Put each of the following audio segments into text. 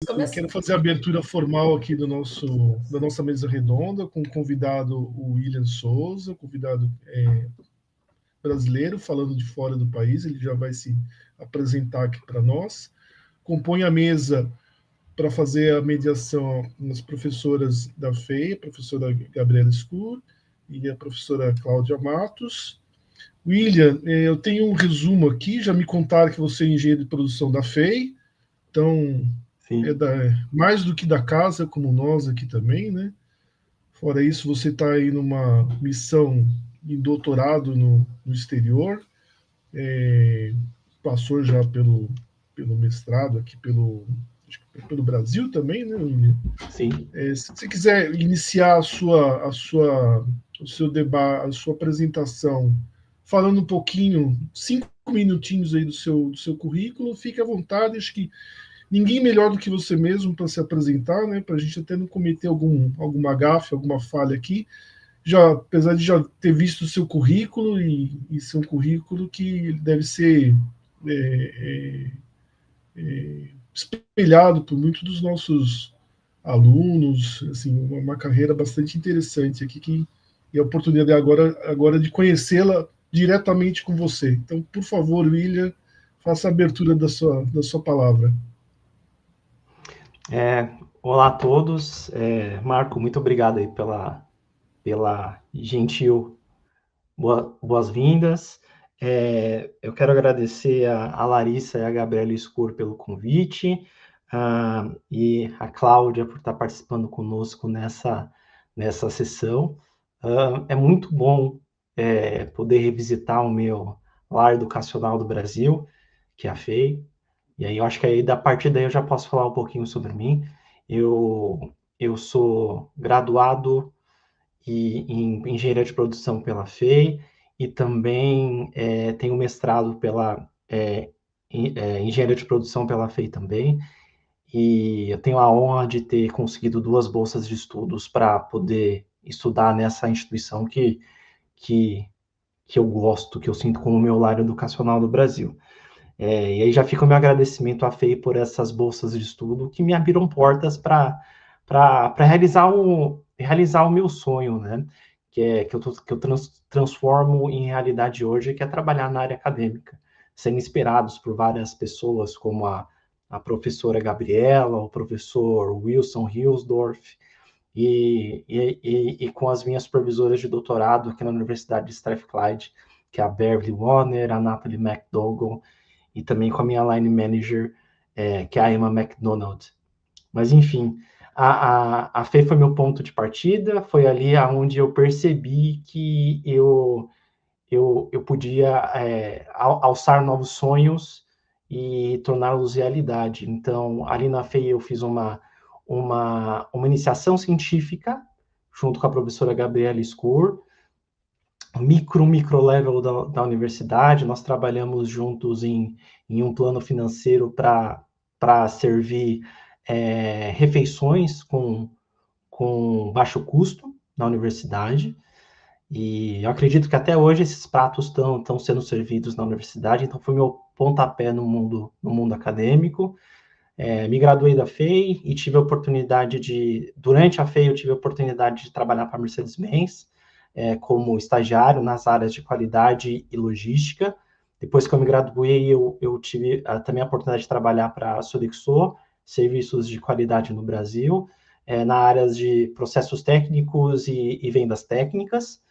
Eu quero fazer a abertura formal aqui da nossa mesa redonda, com o convidado o William Souza, convidado brasileiro, falando de fora do país, ele já vai se apresentar aqui para nós. Compõe a mesa para fazer a mediação as professoras da FEI, a professora Gabriela Scur e a professora Cláudia Matos. William, eu tenho um resumo aqui, já me contaram que você é engenheiro de produção da FEI, então mais do que da casa, como nós aqui também, né? Fora isso, você está aí numa missão em doutorado no exterior, passou já pelo mestrado aqui pelo Brasil também, né, William? Sim. Se você quiser iniciar o seu debate, a sua apresentação, falando um pouquinho, 5 minutinhos aí do seu currículo, fique à vontade, acho que ninguém melhor do que você mesmo para se apresentar, né, para a gente até não cometer alguma gafe, alguma falha aqui, apesar de já ter visto o seu currículo e ser um currículo que deve ser espelhado por muitos dos nossos alunos, assim, uma carreira bastante interessante aqui, e a oportunidade agora de conhecê-la diretamente com você. Então, por favor, William, faça a abertura da sua palavra. Olá a todos. Marco, muito obrigado aí pela gentil boas-vindas. Eu quero agradecer a Larissa e a Gabriela Scur pelo convite, e a Cláudia por estar participando conosco nessa sessão. É muito bom poder revisitar o meu lar educacional do Brasil, que é a FEI, e aí eu acho que aí, a partir daí eu já posso falar um pouquinho sobre mim. Eu sou graduado em engenharia de produção pela FEI e também tenho mestrado pela engenharia de produção pela FEI também. E eu tenho a honra de ter conseguido 2 bolsas de estudos para poder estudar nessa instituição que eu gosto, que eu sinto como meu lar educacional do Brasil. E aí já fica o meu agradecimento à FEI por essas bolsas de estudo que me abriram portas para realizar o meu sonho, né? Que eu transformo em realidade hoje, que é trabalhar na área acadêmica, sendo inspirados por várias pessoas, como a professora Gabriela, o professor Wilson Hilsdorf, e com as minhas supervisoras de doutorado aqui na Universidade de Strathclyde, que é a Beverly Warner, a Natalie McDougall, e também com a minha line manager, que é a Emma McDonald. Mas, enfim, a FEI foi meu ponto de partida, foi ali onde eu percebi que eu podia alçar novos sonhos e torná-los realidade. Então, ali na FEI eu fiz uma iniciação científica, junto com a professora Gabriela Scur, micro level da universidade. Nós trabalhamos juntos em um plano financeiro para servir refeições com baixo custo na universidade, e eu acredito que até hoje esses pratos estão sendo servidos na universidade. Então foi meu pontapé no mundo acadêmico. Me graduei da FEI e tive a oportunidade durante a FEI eu tive a oportunidade de trabalhar para a Mercedes-Benz, como estagiário nas áreas de qualidade e logística. Depois que eu me graduei, eu tive também a oportunidade de trabalhar para a Sodexo, serviços de qualidade no Brasil, na áreas de processos técnicos e vendas técnicas.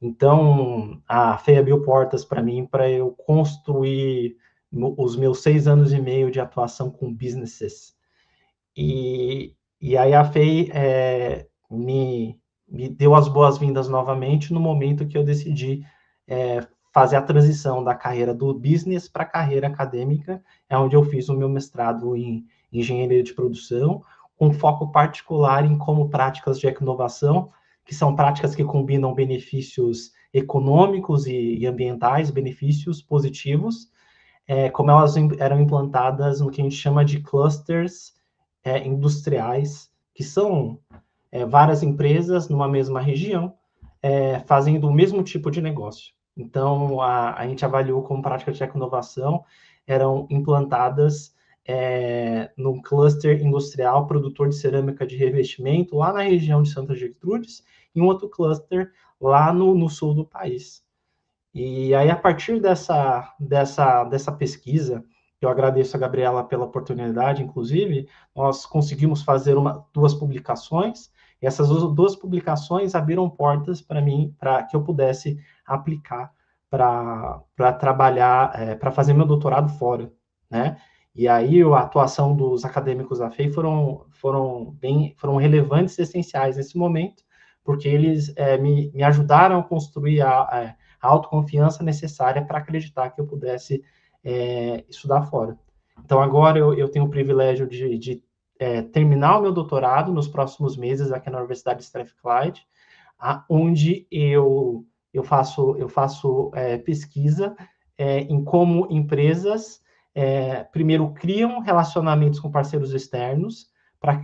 Então, a FEI abriu portas para mim, para eu construir os meus 6 anos e meio de atuação com businesses. E aí a FEI me deu as boas-vindas novamente no momento que eu decidi fazer a transição da carreira do business para a carreira acadêmica, onde eu fiz o meu mestrado em engenharia de produção, com foco particular em como práticas de inovação, que são práticas que combinam benefícios econômicos e ambientais, benefícios positivos, como elas eram implantadas no que a gente chama de clusters industriais, que são várias empresas numa mesma região, fazendo o mesmo tipo de negócio. Então, a gente avaliou como práticas de inovação eram implantadas num cluster industrial produtor de cerâmica de revestimento lá na região de Santa Gertrudes e um outro cluster lá no sul do país. E aí, a partir dessa pesquisa, eu agradeço a Gabriela pela oportunidade, inclusive, nós conseguimos fazer duas publicações, e essas duas publicações abriram portas para mim, para que eu pudesse aplicar para trabalhar, para fazer meu doutorado fora, né? E aí, a atuação dos acadêmicos da FEI foram relevantes e essenciais nesse momento, porque eles me ajudaram a construir a autoconfiança necessária para acreditar que eu pudesse estudar fora. Então, agora eu tenho o privilégio de terminar o meu doutorado nos próximos meses aqui na Universidade Strathclyde, onde eu faço pesquisa em como empresas primeiro criam relacionamentos com parceiros externos para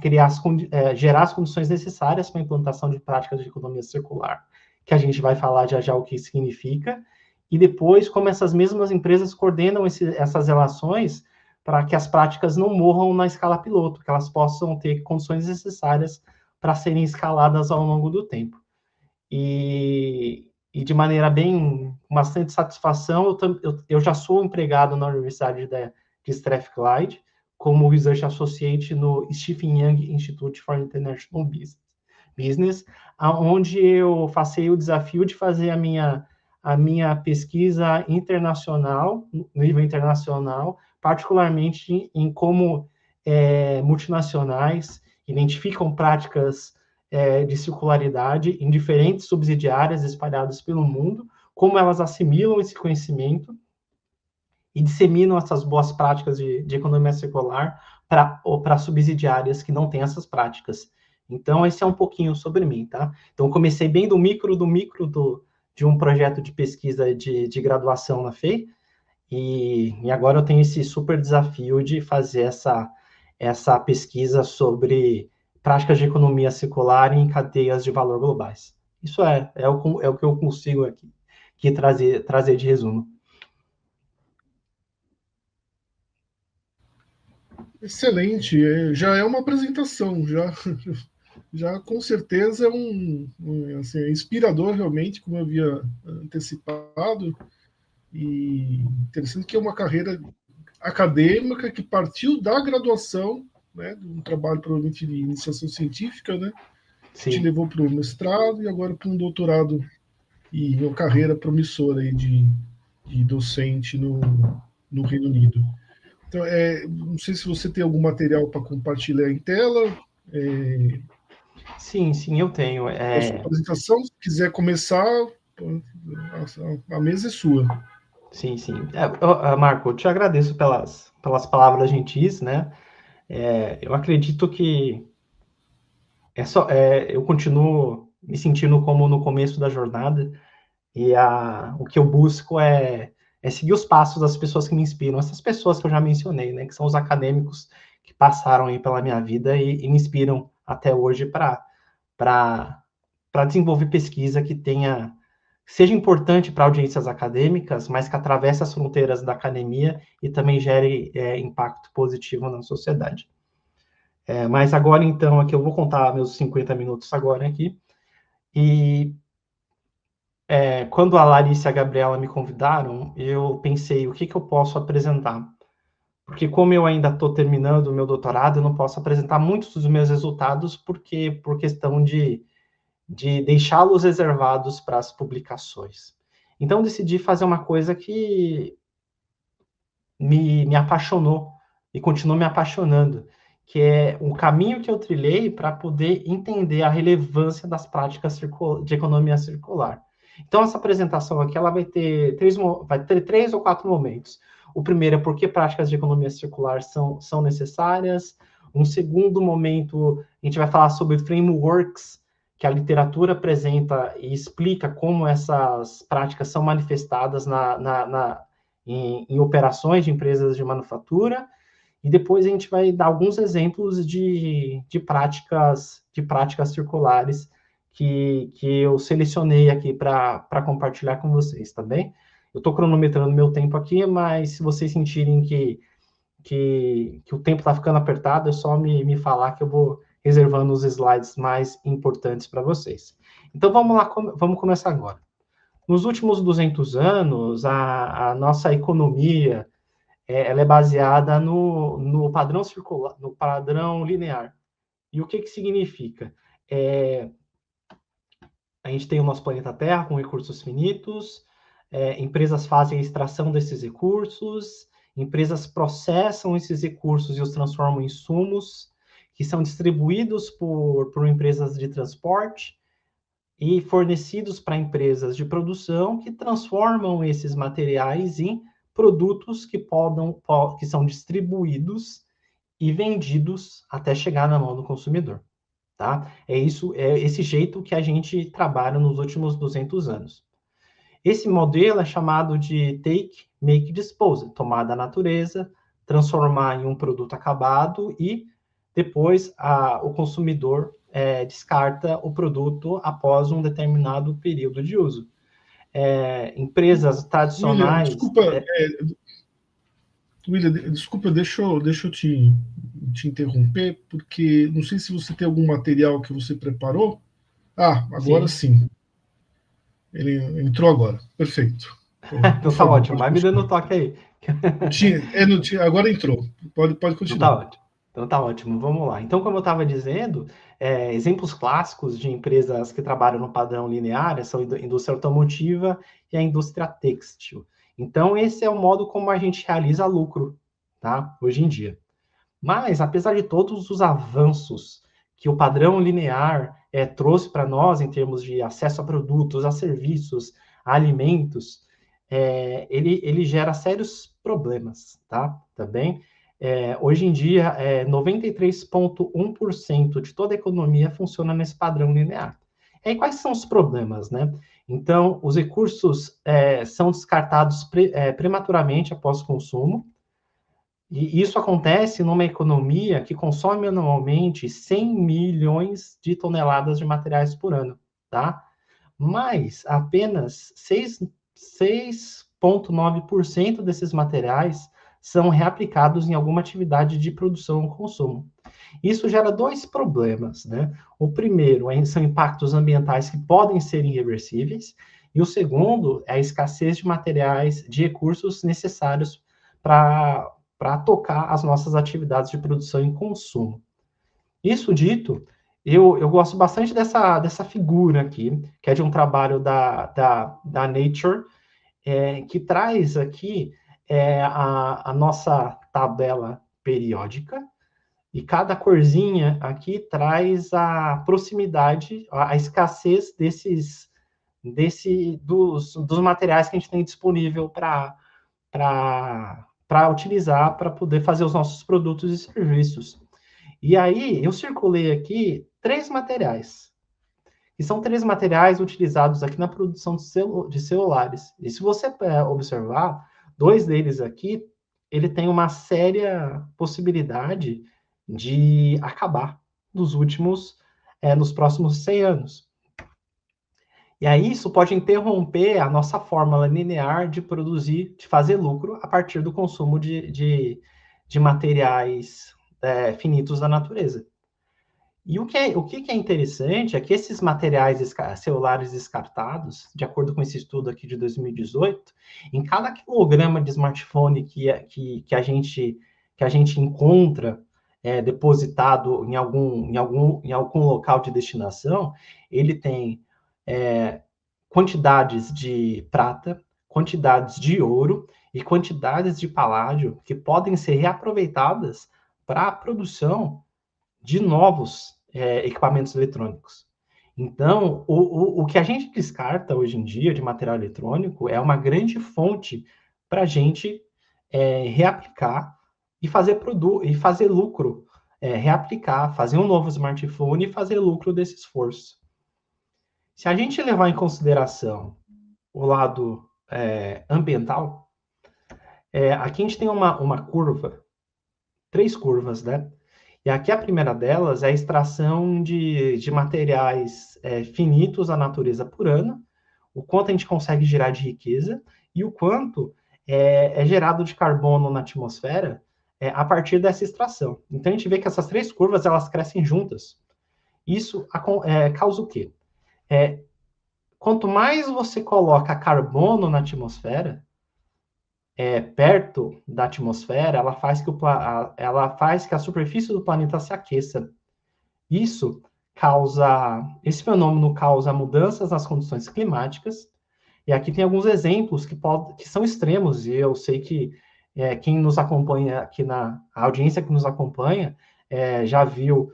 gerar as condições necessárias para a implantação de práticas de economia circular, que a gente vai falar já o que significa, e depois como essas mesmas empresas coordenam essas relações para que as práticas não morram na escala piloto, que elas possam ter condições necessárias para serem escaladas ao longo do tempo. E de maneira bastante satisfação, eu já sou empregado na Universidade de Strathclyde como Research Associate no Stephen Young Institute for International Business, onde eu passei o desafio de fazer a minha pesquisa internacional, no nível internacional, particularmente em como multinacionais identificam práticas de circularidade em diferentes subsidiárias espalhadas pelo mundo, como elas assimilam esse conhecimento e disseminam essas boas práticas de economia circular para subsidiárias que não têm essas práticas. Então, esse é um pouquinho sobre mim, tá? Então, comecei bem do micro de um projeto de pesquisa de graduação na FEI, e agora eu tenho esse super desafio de fazer essa pesquisa sobre práticas de economia circular em cadeias de valor globais. Isso é o que eu consigo aqui trazer de resumo. Excelente, já é uma apresentação, já com certeza assim, é inspirador realmente, como eu havia antecipado, e interessante que é uma carreira acadêmica que partiu da graduação, né, de um trabalho provavelmente de iniciação científica, né, que te levou para o mestrado e agora para um doutorado e uma carreira promissora aí de docente no Reino Unido. Então, não sei se você tem algum material para compartilhar em tela. Sim, eu tenho. A sua apresentação, se quiser começar, a mesa é sua. Sim. Marco, eu te agradeço pelas palavras gentis, né? Eu acredito que eu continuo me sentindo como no começo da jornada, e o que eu busco é seguir os passos das pessoas que me inspiram, essas pessoas que eu já mencionei, né? Que são os acadêmicos que passaram aí pela minha vida e me inspiram até hoje para desenvolver pesquisa que seja importante para audiências acadêmicas, mas que atravesse as fronteiras da academia e também gere impacto positivo na sociedade. Mas agora, então, aqui eu vou contar meus 50 minutos agora aqui. E quando a Larissa e a Gabriela me convidaram, eu pensei, o que eu posso apresentar? Porque como eu ainda estou terminando o meu doutorado, eu não posso apresentar muitos dos meus resultados, por questão de deixá-los reservados para as publicações. Então, decidi fazer uma coisa que me apaixonou e continua me apaixonando, que é o caminho que eu trilhei para poder entender a relevância das práticas de economia circular. Então, essa apresentação aqui ela vai ter 3 ou 4 momentos. O primeiro é por que práticas de economia circular são necessárias. Um segundo momento, a gente vai falar sobre frameworks que a literatura apresenta e explica como essas práticas são manifestadas em operações de empresas de manufatura, e depois a gente vai dar alguns exemplos de práticas circulares que eu selecionei aqui para compartilhar com vocês, tá bem? Eu estou cronometrando meu tempo aqui, mas se vocês sentirem que que o tempo está ficando apertado, é só me falar que eu vou reservando os slides mais importantes para vocês. Então, vamos lá, vamos começar agora. Nos últimos 200 anos, a nossa economia ela é baseada no padrão circular, no padrão linear. E o que significa? A gente tem o nosso planeta Terra com recursos finitos, empresas fazem a extração desses recursos, empresas processam esses recursos e os transformam em insumos, que são distribuídos por empresas de transporte e fornecidos para empresas de produção que transformam esses materiais em produtos que são distribuídos e vendidos até chegar na mão do consumidor. Tá? É esse jeito que a gente trabalha nos últimos 200 anos. Esse modelo é chamado de take, make, dispose, tomar da natureza, transformar em um produto acabado e depois o consumidor descarta o produto após um determinado período de uso. Empresas tradicionais... William, desculpa, deixa eu te interromper, porque não sei se você tem algum material que você preparou. Agora sim. Ele entrou agora. Perfeito. Então tá ótimo. Vai me dando toque aí. Agora entrou. Pode continuar. Então tá ótimo. Vamos lá. Então, como eu estava dizendo, exemplos clássicos de empresas que trabalham no padrão linear são a indústria automotiva e a indústria têxtil. Então, esse é o modo como a gente realiza lucro, tá? Hoje em dia. Mas, apesar de todos os avanços que o padrão linear trouxe para nós em termos de acesso a produtos, a serviços, a alimentos, ele gera sérios problemas, tá? Também, hoje em dia, 93,1% de toda a economia funciona nesse padrão linear. E aí, quais são os problemas, né? Então, os recursos são descartados prematuramente após o consumo, e isso acontece numa economia que consome anualmente 100 milhões de toneladas de materiais por ano, tá? Mas apenas 6,9% desses materiais são reaplicados em alguma atividade de produção ou consumo. Isso gera dois problemas, né? O primeiro são impactos ambientais que podem ser irreversíveis, e o segundo é a escassez de materiais, de recursos necessários para tocar as nossas atividades de produção e consumo. Isso dito, eu gosto bastante dessa figura aqui, que é de um trabalho da Nature, que traz aqui a nossa tabela periódica, e cada corzinha aqui traz a proximidade, a escassez dos materiais que a gente tem disponível para utilizar para poder fazer os nossos produtos e serviços. E aí, eu circulei aqui 3 materiais, que são 3 materiais utilizados aqui na produção de celulares. E se você observar, 2 deles aqui, ele tem uma séria possibilidade de acabar nos próximos 100 anos. E aí isso pode interromper a nossa fórmula linear de produzir, de fazer lucro a partir do consumo de materiais finitos da natureza. E o que é interessante é que esses materiais celulares descartados, de acordo com esse estudo aqui de 2018, em cada quilograma de smartphone que a gente encontra depositado em algum local de destinação, ele tem quantidades de prata, quantidades de ouro e quantidades de paládio que podem ser reaproveitadas para a produção de novos equipamentos eletrônicos. Então, o que a gente descarta hoje em dia de material eletrônico é uma grande fonte para a gente reaplicar e fazer lucro, reaplicar, fazer um novo smartphone e fazer lucro desse esforço. Se a gente levar em consideração o lado ambiental, aqui a gente tem uma curva, 3 curvas, né? E aqui a primeira delas é a extração de materiais finitos da natureza por ano, o quanto a gente consegue gerar de riqueza e o quanto é gerado de carbono na atmosfera a partir dessa extração. Então, a gente vê que essas três curvas, elas crescem juntas. Isso causa o quê? Quanto mais você coloca carbono na atmosfera, perto da atmosfera, ela faz que a superfície do planeta se aqueça. Esse fenômeno causa mudanças nas condições climáticas, e aqui tem alguns exemplos que são extremos, e eu sei que quem nos acompanha aqui a audiência que nos acompanha já viu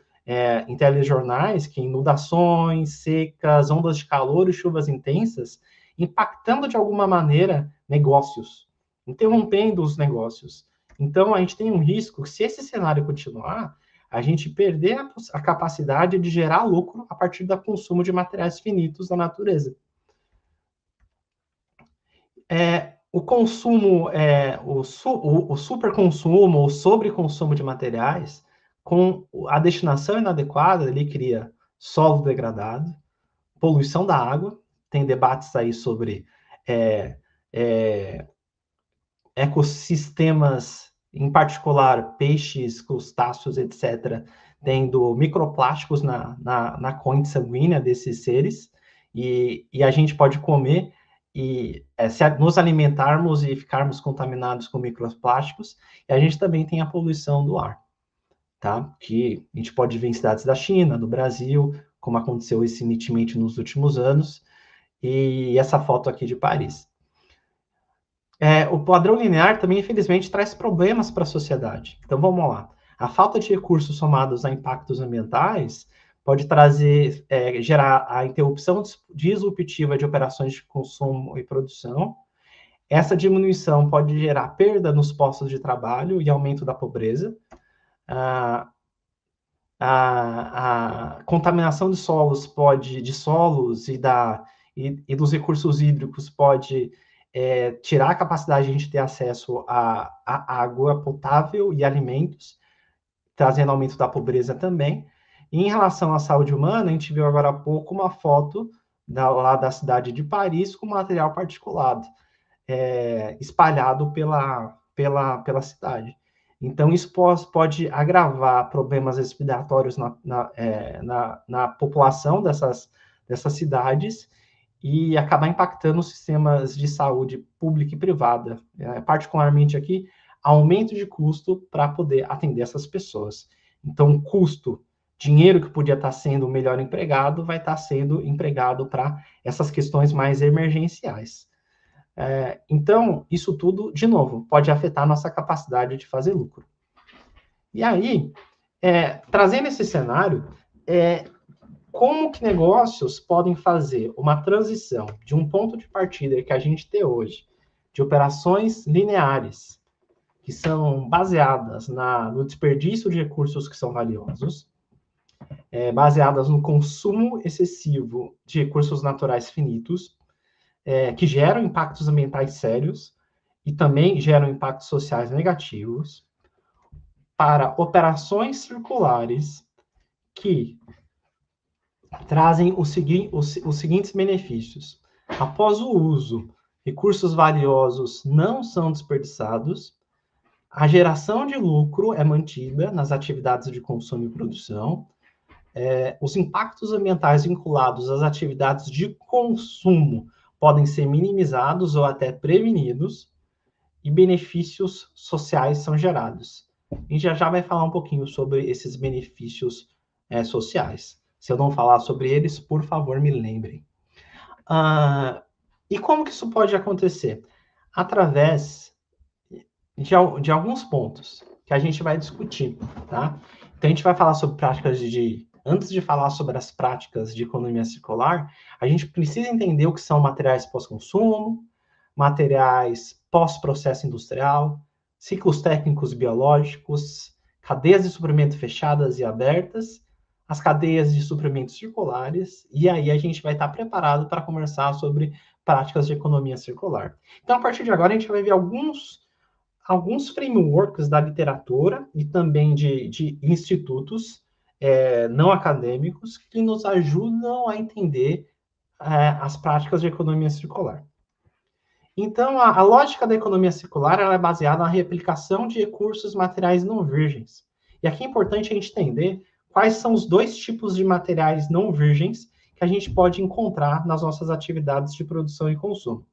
em telejornais que inundações, secas, ondas de calor e chuvas intensas impactando de alguma maneira negócios, interrompendo os negócios. Então, a gente tem um risco que, se esse cenário continuar, a gente perder a capacidade de gerar lucro a partir do consumo de materiais finitos da natureza. O consumo, o superconsumo ou sobreconsumo de materiais, com a destinação inadequada, ele cria solo degradado, poluição da água, tem debates aí sobre ecossistemas, em particular peixes, crustáceos, etc., tendo microplásticos na corrente sanguínea desses seres, e a gente pode comer e se nos alimentarmos e ficarmos contaminados com microplásticos, e a gente também tem a poluição do ar, tá? Que a gente pode ver em cidades da China, do Brasil, como aconteceu recentemente nos últimos anos, e essa foto aqui de Paris. O padrão linear também, infelizmente, traz problemas para a sociedade. Então, vamos lá. A falta de recursos somados a impactos ambientais pode gerar a interrupção disruptiva de operações de consumo e produção. Essa diminuição pode gerar perda nos postos de trabalho e aumento da pobreza. A contaminação de solos e dos recursos hídricos pode tirar a capacidade de a gente ter acesso a água potável e alimentos, trazendo aumento da pobreza também. E em relação à saúde humana, a gente viu agora há pouco uma foto lá da cidade de Paris com material particulado espalhado pela cidade. Então, isso pode agravar problemas respiratórios na população dessas cidades e acabar impactando os sistemas de saúde pública e privada. Particularmente aqui, aumento de custo para poder atender essas pessoas. Então, custo, dinheiro que podia estar sendo melhor empregado, vai estar sendo empregado para essas questões mais emergenciais. Então, isso tudo, de novo, pode afetar a nossa capacidade de fazer lucro. E aí, trazendo esse cenário, como que negócios podem fazer uma transição de um ponto de partida que a gente tem hoje, de operações lineares, que são baseadas no desperdício de recursos que são valiosos, baseadas no consumo excessivo de recursos naturais finitos, que geram impactos ambientais sérios e também geram impactos sociais negativos, para operações circulares que trazem os seguintes benefícios. Após o uso, recursos valiosos não são desperdiçados, a geração de lucro é mantida nas atividades de consumo e produção, os impactos ambientais vinculados às atividades de consumo podem ser minimizados ou até prevenidos, e benefícios sociais são gerados. A gente já vai falar um pouquinho sobre esses benefícios sociais. Se eu não falar sobre eles, por favor, me lembrem. E como que isso pode acontecer? Através de alguns pontos que a gente vai discutir, tá? Então, a gente vai falar sobre práticas Antes de falar sobre as práticas de economia circular, a gente precisa entender o que são materiais pós-consumo, materiais pós-processo industrial, ciclos técnicos biológicos, cadeias de suprimento fechadas e abertas, as cadeias de suprimentos circulares, e aí a gente vai estar preparado para conversar sobre práticas de economia circular. Então, a partir de agora, a gente vai ver alguns frameworks da literatura e também de institutos não acadêmicos que nos ajudam a entender as práticas de economia circular. Então, a lógica da economia circular ela é baseada na reaplicação de recursos materiais não virgens. E aqui é importante a gente entender quais são os dois tipos de materiais não virgens que a gente pode encontrar nas nossas atividades de produção e consumo.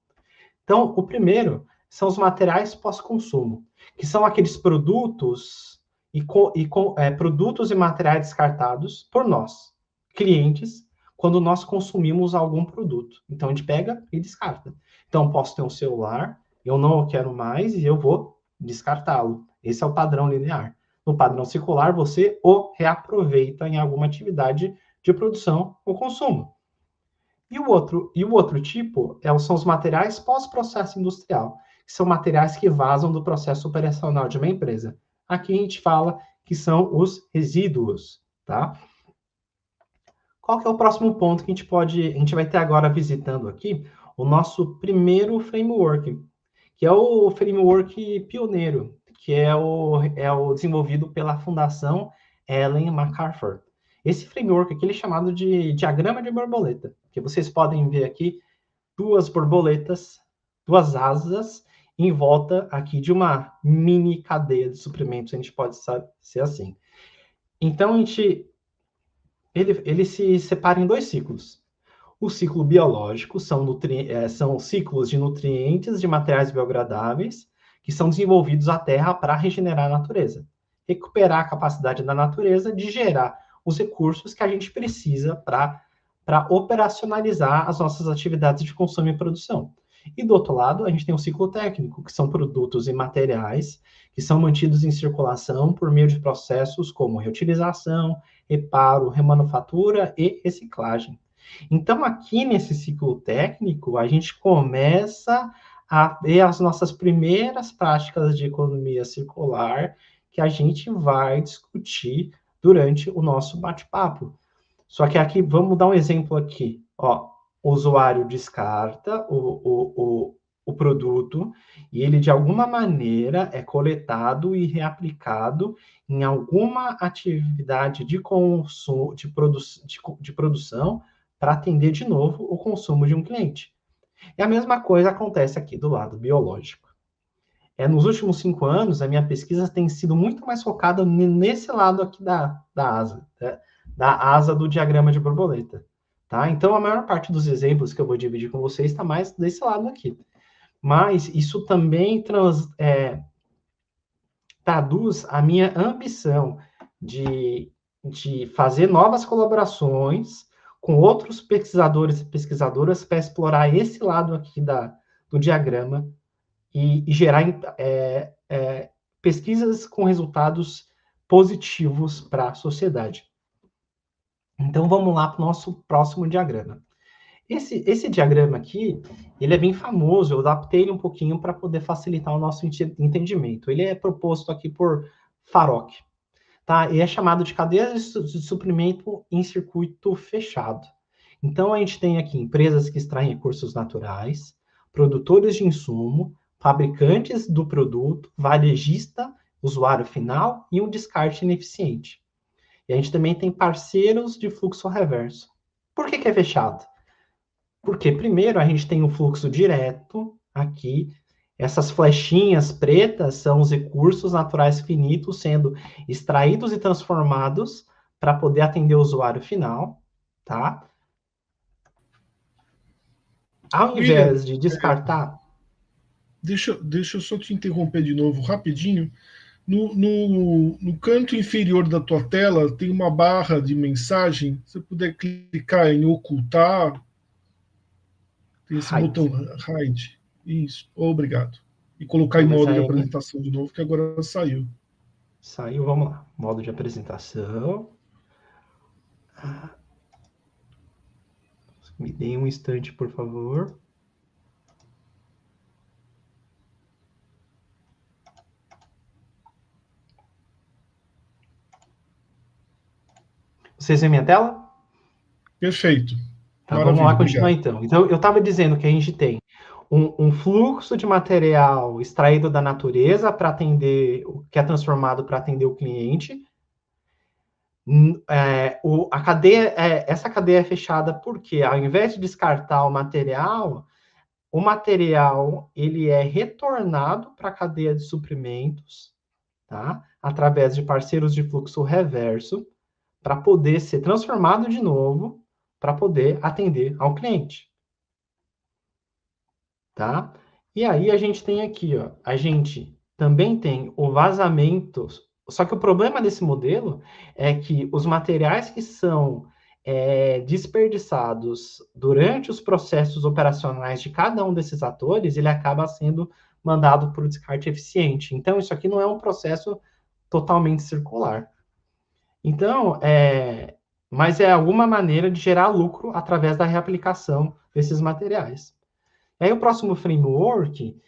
Então, o primeiro são os materiais pós-consumo, que são aqueles produtos produtos e materiais descartados por nós, clientes, quando nós consumimos algum produto. Então, a gente pega e descarta. Então, posso ter um celular, eu não o quero mais e eu vou descartá-lo. Esse é o padrão linear. No padrão circular, você o reaproveita em alguma atividade de produção ou consumo. E o outro tipo são os materiais pós-processo industrial, que são materiais que vazam do processo operacional de uma empresa. Aqui a gente fala que são os resíduos, tá? Qual que é o próximo ponto que a gente vai ter agora visitando aqui? O nosso primeiro framework, que é o framework pioneiro, que é o desenvolvido pela Fundação Ellen MacArthur. Esse framework aqui ele é chamado de diagrama de borboleta, que vocês podem ver aqui duas borboletas, duas asas, em volta aqui de uma mini cadeia de suprimentos, a gente pode ser assim. Então, ele se separa em dois ciclos. O ciclo biológico são ciclos de nutrientes de materiais biodegradáveis que são desenvolvidos à Terra para regenerar a natureza, recuperar a capacidade da natureza de gerar os recursos que a gente precisa para operacionalizar as nossas atividades de consumo e produção. E do outro lado, a gente tem o ciclo técnico, que são produtos e materiais que são mantidos em circulação por meio de processos como reutilização, reparo, remanufatura e reciclagem. Então, aqui nesse ciclo técnico, a gente começa a ver as nossas primeiras práticas de economia circular que a gente vai discutir durante o nosso bate-papo. Só que aqui, vamos dar um exemplo aqui. Ó, o usuário descarta o produto e ele, de alguma maneira, é coletado e reaplicado em alguma atividade de consumo, de produção para atender de novo o consumo de um cliente. E a mesma coisa acontece aqui do lado biológico. Nos últimos 5 anos, a minha pesquisa tem sido muito mais focada nesse lado aqui da asa, né? Da asa do diagrama de borboleta. Tá? Então, a maior parte dos exemplos que eu vou dividir com vocês está mais desse lado aqui. Mas isso também traduz a minha ambição de fazer novas colaborações com outros pesquisadores e pesquisadoras para explorar esse lado aqui do diagrama e gerar pesquisas com resultados positivos para a sociedade. Então, vamos lá para o nosso próximo diagrama. Esse diagrama aqui, ele é bem famoso, eu adaptei ele um pouquinho para poder facilitar o nosso entendimento. Ele é proposto aqui por Farok, tá? E é chamado de cadeia de suprimento em circuito fechado. Então, a gente tem aqui empresas que extraem recursos naturais, produtores de insumo, fabricantes do produto, varejista, usuário final e um descarte ineficiente. E a gente também tem parceiros de fluxo reverso. Por que é fechado? Porque, primeiro, a gente tem o fluxo direto aqui. Essas flechinhas pretas são os recursos naturais finitos sendo extraídos e transformados para poder atender o usuário final, tá? Ao invés de descartar... Deixa eu só te interromper de novo, rapidinho. No canto inferior da tua tela tem uma barra de mensagem. Se você puder clicar em ocultar, tem esse botão hide. Isso, obrigado. E colocar em modo de apresentação de novo, que agora saiu. Saiu, vamos lá. Modo de apresentação. Me deem um instante, por favor. Vocês veem minha tela? Perfeito. Tá, vamos lá continuar então. Então, eu estava dizendo que a gente tem um fluxo de material extraído da natureza para atender, que é transformado para atender o cliente. Essa cadeia é fechada porque, ao invés de descartar o material, o material ele é retornado para a cadeia de suprimentos, tá? Através de parceiros de fluxo reverso, para poder ser transformado de novo, para poder atender ao cliente, tá? E aí a gente tem aqui, ó, a gente também tem o vazamento, só que o problema desse modelo é que os materiais que são desperdiçados durante os processos operacionais de cada um desses atores, ele acaba sendo mandado para o descarte eficiente. Então, isso aqui não é um processo totalmente circular. Então, mas é alguma maneira de gerar lucro através da reaplicação desses materiais. E aí o próximo framework,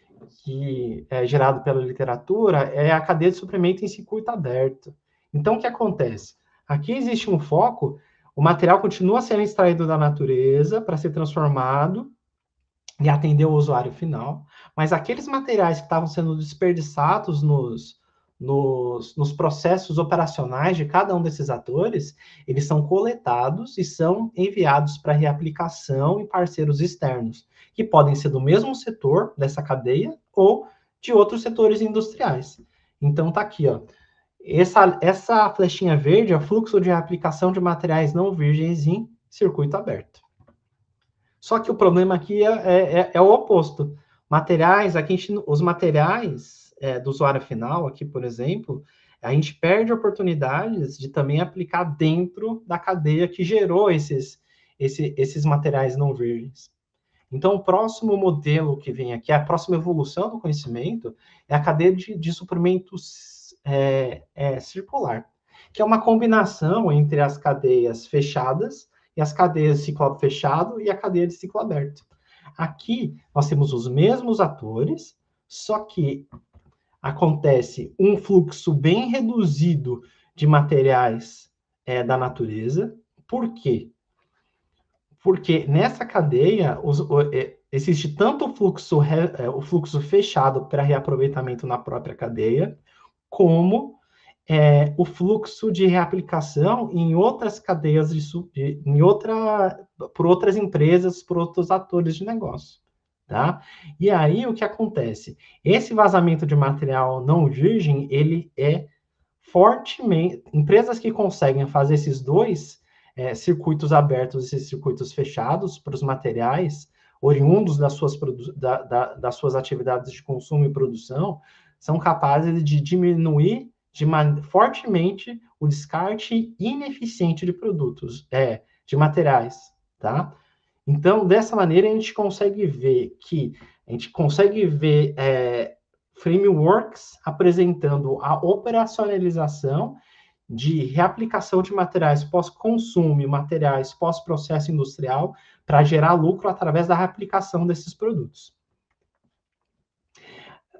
que é gerado pela literatura, é a cadeia de suprimento em circuito aberto. Então, o que acontece? Aqui existe um foco, o material continua sendo extraído da natureza para ser transformado e atender o usuário final, mas aqueles materiais que estavam sendo desperdiçados nos processos operacionais de cada um desses atores, eles são coletados e são enviados para reaplicação em parceiros externos, que podem ser do mesmo setor dessa cadeia ou de outros setores industriais. Então tá aqui, ó. Essa flechinha verde é o fluxo de reaplicação de materiais não virgens em circuito aberto. Só que o problema aqui é o oposto. Materiais, aqui os materiais do usuário final, aqui, por exemplo, a gente perde oportunidades de também aplicar dentro da cadeia que gerou esses materiais não virgens. Então, o próximo modelo que vem aqui, a próxima evolução do conhecimento, é a cadeia de suprimentos circular, que é uma combinação entre as cadeias fechadas e as cadeias de ciclo fechado e a cadeia de ciclo aberto. Aqui, nós temos os mesmos atores, só que acontece um fluxo bem reduzido de materiais da natureza. Por quê? Porque nessa cadeia existe tanto o fluxo fechado para reaproveitamento na própria cadeia, como o fluxo de reaplicação em outras cadeias, por outras empresas, por outros atores de negócio. Tá? E aí, o que acontece? Esse vazamento de material não virgem, ele é fortemente... Empresas que conseguem fazer esses dois circuitos abertos e circuitos fechados para os materiais oriundos das suas atividades de consumo e produção, são capazes de diminuir fortemente o descarte ineficiente de produtos, de materiais, tá? Então, dessa maneira, a gente consegue ver frameworks apresentando a operacionalização de reaplicação de materiais pós-consumo e materiais pós-processo industrial para gerar lucro através da reaplicação desses produtos.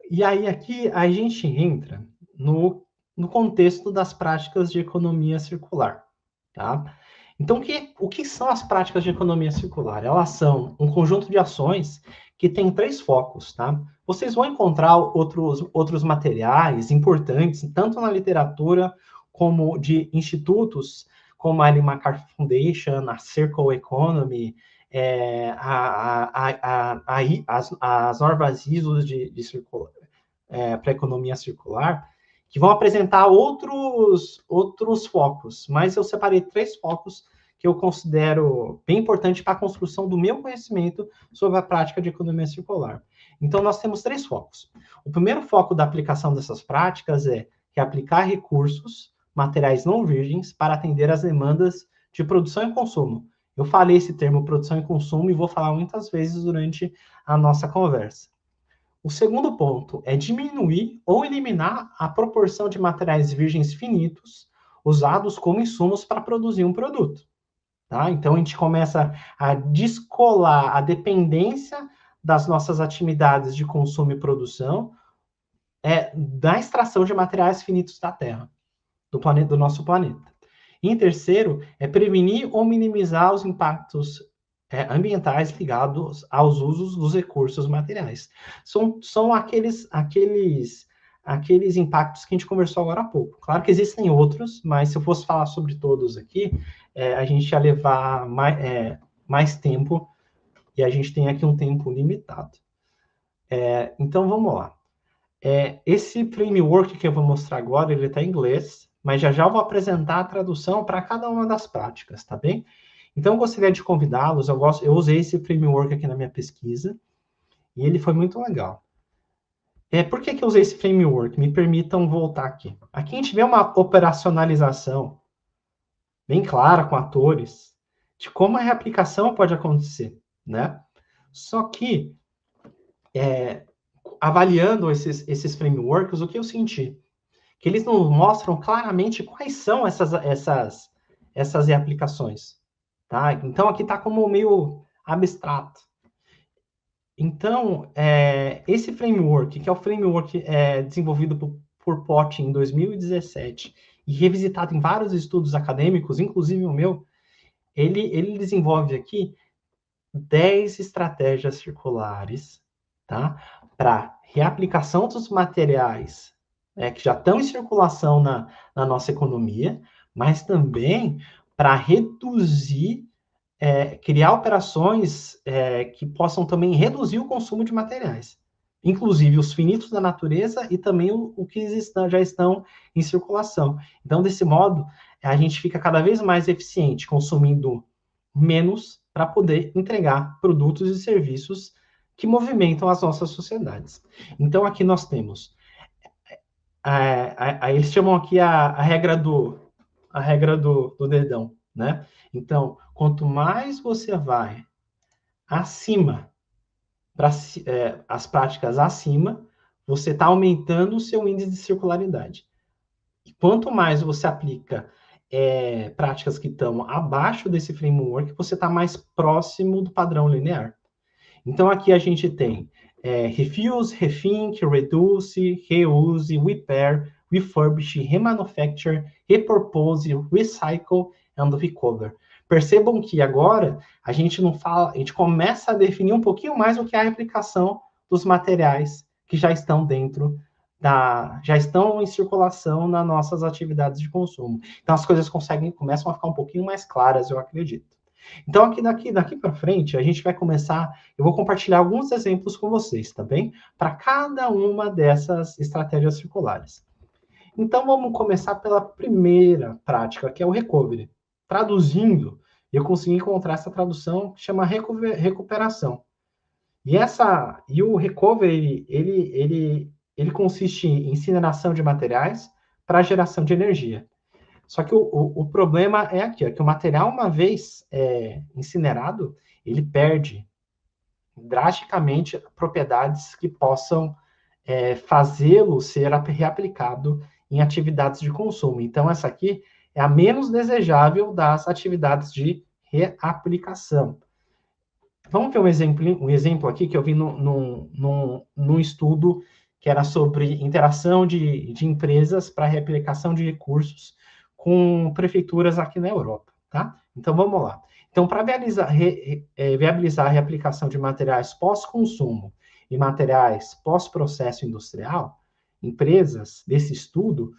E aí, aqui, a gente entra no contexto das práticas de economia circular, tá? Então, o que são as práticas de economia circular? Elas são um conjunto de ações que tem 3 focos, tá? Vocês vão encontrar outros materiais importantes, tanto na literatura como de institutos, como a Ellen MacArthur Foundation, a Circle Economy, as normas ISO para economia circular, que vão apresentar outros focos, mas eu separei 3 focos que eu considero bem importantes para a construção do meu conhecimento sobre a prática de economia circular. Então, nós temos 3 focos. O primeiro foco da aplicação dessas práticas é aplicar recursos, materiais não virgens, para atender às demandas de produção e consumo. Eu falei esse termo produção e consumo e vou falar muitas vezes durante a nossa conversa. O segundo ponto é diminuir ou eliminar a proporção de materiais virgens finitos usados como insumos para produzir um produto. Tá? Então, a gente começa a descolar a dependência das nossas atividades de consumo e produção da extração de materiais finitos da Terra, do nosso planeta. E em terceiro, é prevenir ou minimizar os impactos ambientais ligados aos usos dos recursos materiais. São aqueles impactos que a gente conversou agora há pouco. Claro que existem outros, mas se eu fosse falar sobre todos aqui, a gente ia levar mais tempo e a gente tem aqui um tempo limitado. Então, vamos lá. Esse framework que eu vou mostrar agora, ele está em inglês, mas já já eu vou apresentar a tradução para cada uma das práticas, tá bem? Então, eu gostaria de convidá-los, eu usei esse framework aqui na minha pesquisa, e ele foi muito legal. Por que eu usei esse framework? Me permitam voltar aqui. Aqui a gente vê uma operacionalização bem clara com atores de como a reaplicação pode acontecer, né? Só que, avaliando esses frameworks, o que eu senti? Que eles não mostram claramente quais são essas reaplicações, tá? Então, aqui está como meio abstrato. Então, esse framework, que é o framework desenvolvido por Pott em 2017 e revisitado em vários estudos acadêmicos, inclusive o meu, ele desenvolve aqui 10 estratégias circulares, tá? Para reaplicação dos materiais que já estão em circulação na nossa economia, mas também para reduzir criar operações que possam também reduzir o consumo de materiais, inclusive os finitos da natureza e também o que já estão em circulação. Então, desse modo, a gente fica cada vez mais eficiente, consumindo menos para poder entregar produtos e serviços que movimentam as nossas sociedades. Então, aqui nós temos, eles chamam aqui a regra do dedão, né? Então, quanto mais você vai acima, para as práticas acima, você está aumentando o seu índice de circularidade. E quanto mais você aplica práticas que estão abaixo desse framework, você está mais próximo do padrão linear. Então, aqui a gente tem refuse, rethink, reduce, reuse, repair, refurbish, remanufacture, repurpose, recycle and recover. Percebam que agora a gente não fala, a gente começa a definir um pouquinho mais o que é a replicação dos materiais que já estão já estão em circulação nas nossas atividades de consumo. Então as coisas começam a ficar um pouquinho mais claras, eu acredito. Então daqui para frente a gente vai começar, eu vou compartilhar alguns exemplos com vocês, tá bem? Para cada uma dessas estratégias circulares. Então vamos começar pela primeira prática, que é o recovery. Traduzindo, eu consegui encontrar essa tradução que chama recuperação. E o recovery, ele consiste em incineração de materiais para geração de energia. Só que o problema é aqui, que o material, uma vez incinerado, ele perde drasticamente propriedades que possam fazê-lo ser reaplicado em atividades de consumo. Então, essa aqui é a menos desejável das atividades de reaplicação. Vamos ver um exemplo aqui que eu vi num estudo que era sobre interação de empresas para reaplicação de recursos com prefeituras aqui na Europa, tá? Então, vamos lá. Então, para viabilizar a reaplicação de materiais pós-consumo e materiais pós-processo industrial, empresas desse estudo,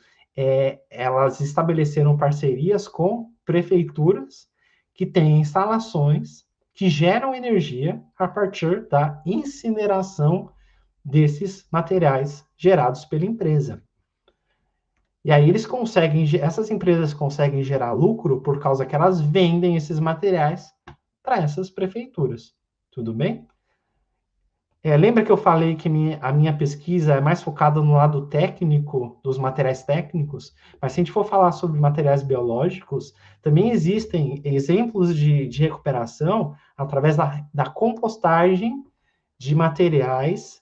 elas estabeleceram parcerias com prefeituras que têm instalações que geram energia a partir da incineração desses materiais gerados pela empresa. E aí essas empresas conseguem gerar lucro por causa que elas vendem esses materiais para essas prefeituras. Tudo bem? Lembra que eu falei que a minha pesquisa é mais focada no lado técnico, dos materiais técnicos? Mas se a gente for falar sobre materiais biológicos, também existem exemplos de recuperação através da compostagem de materiais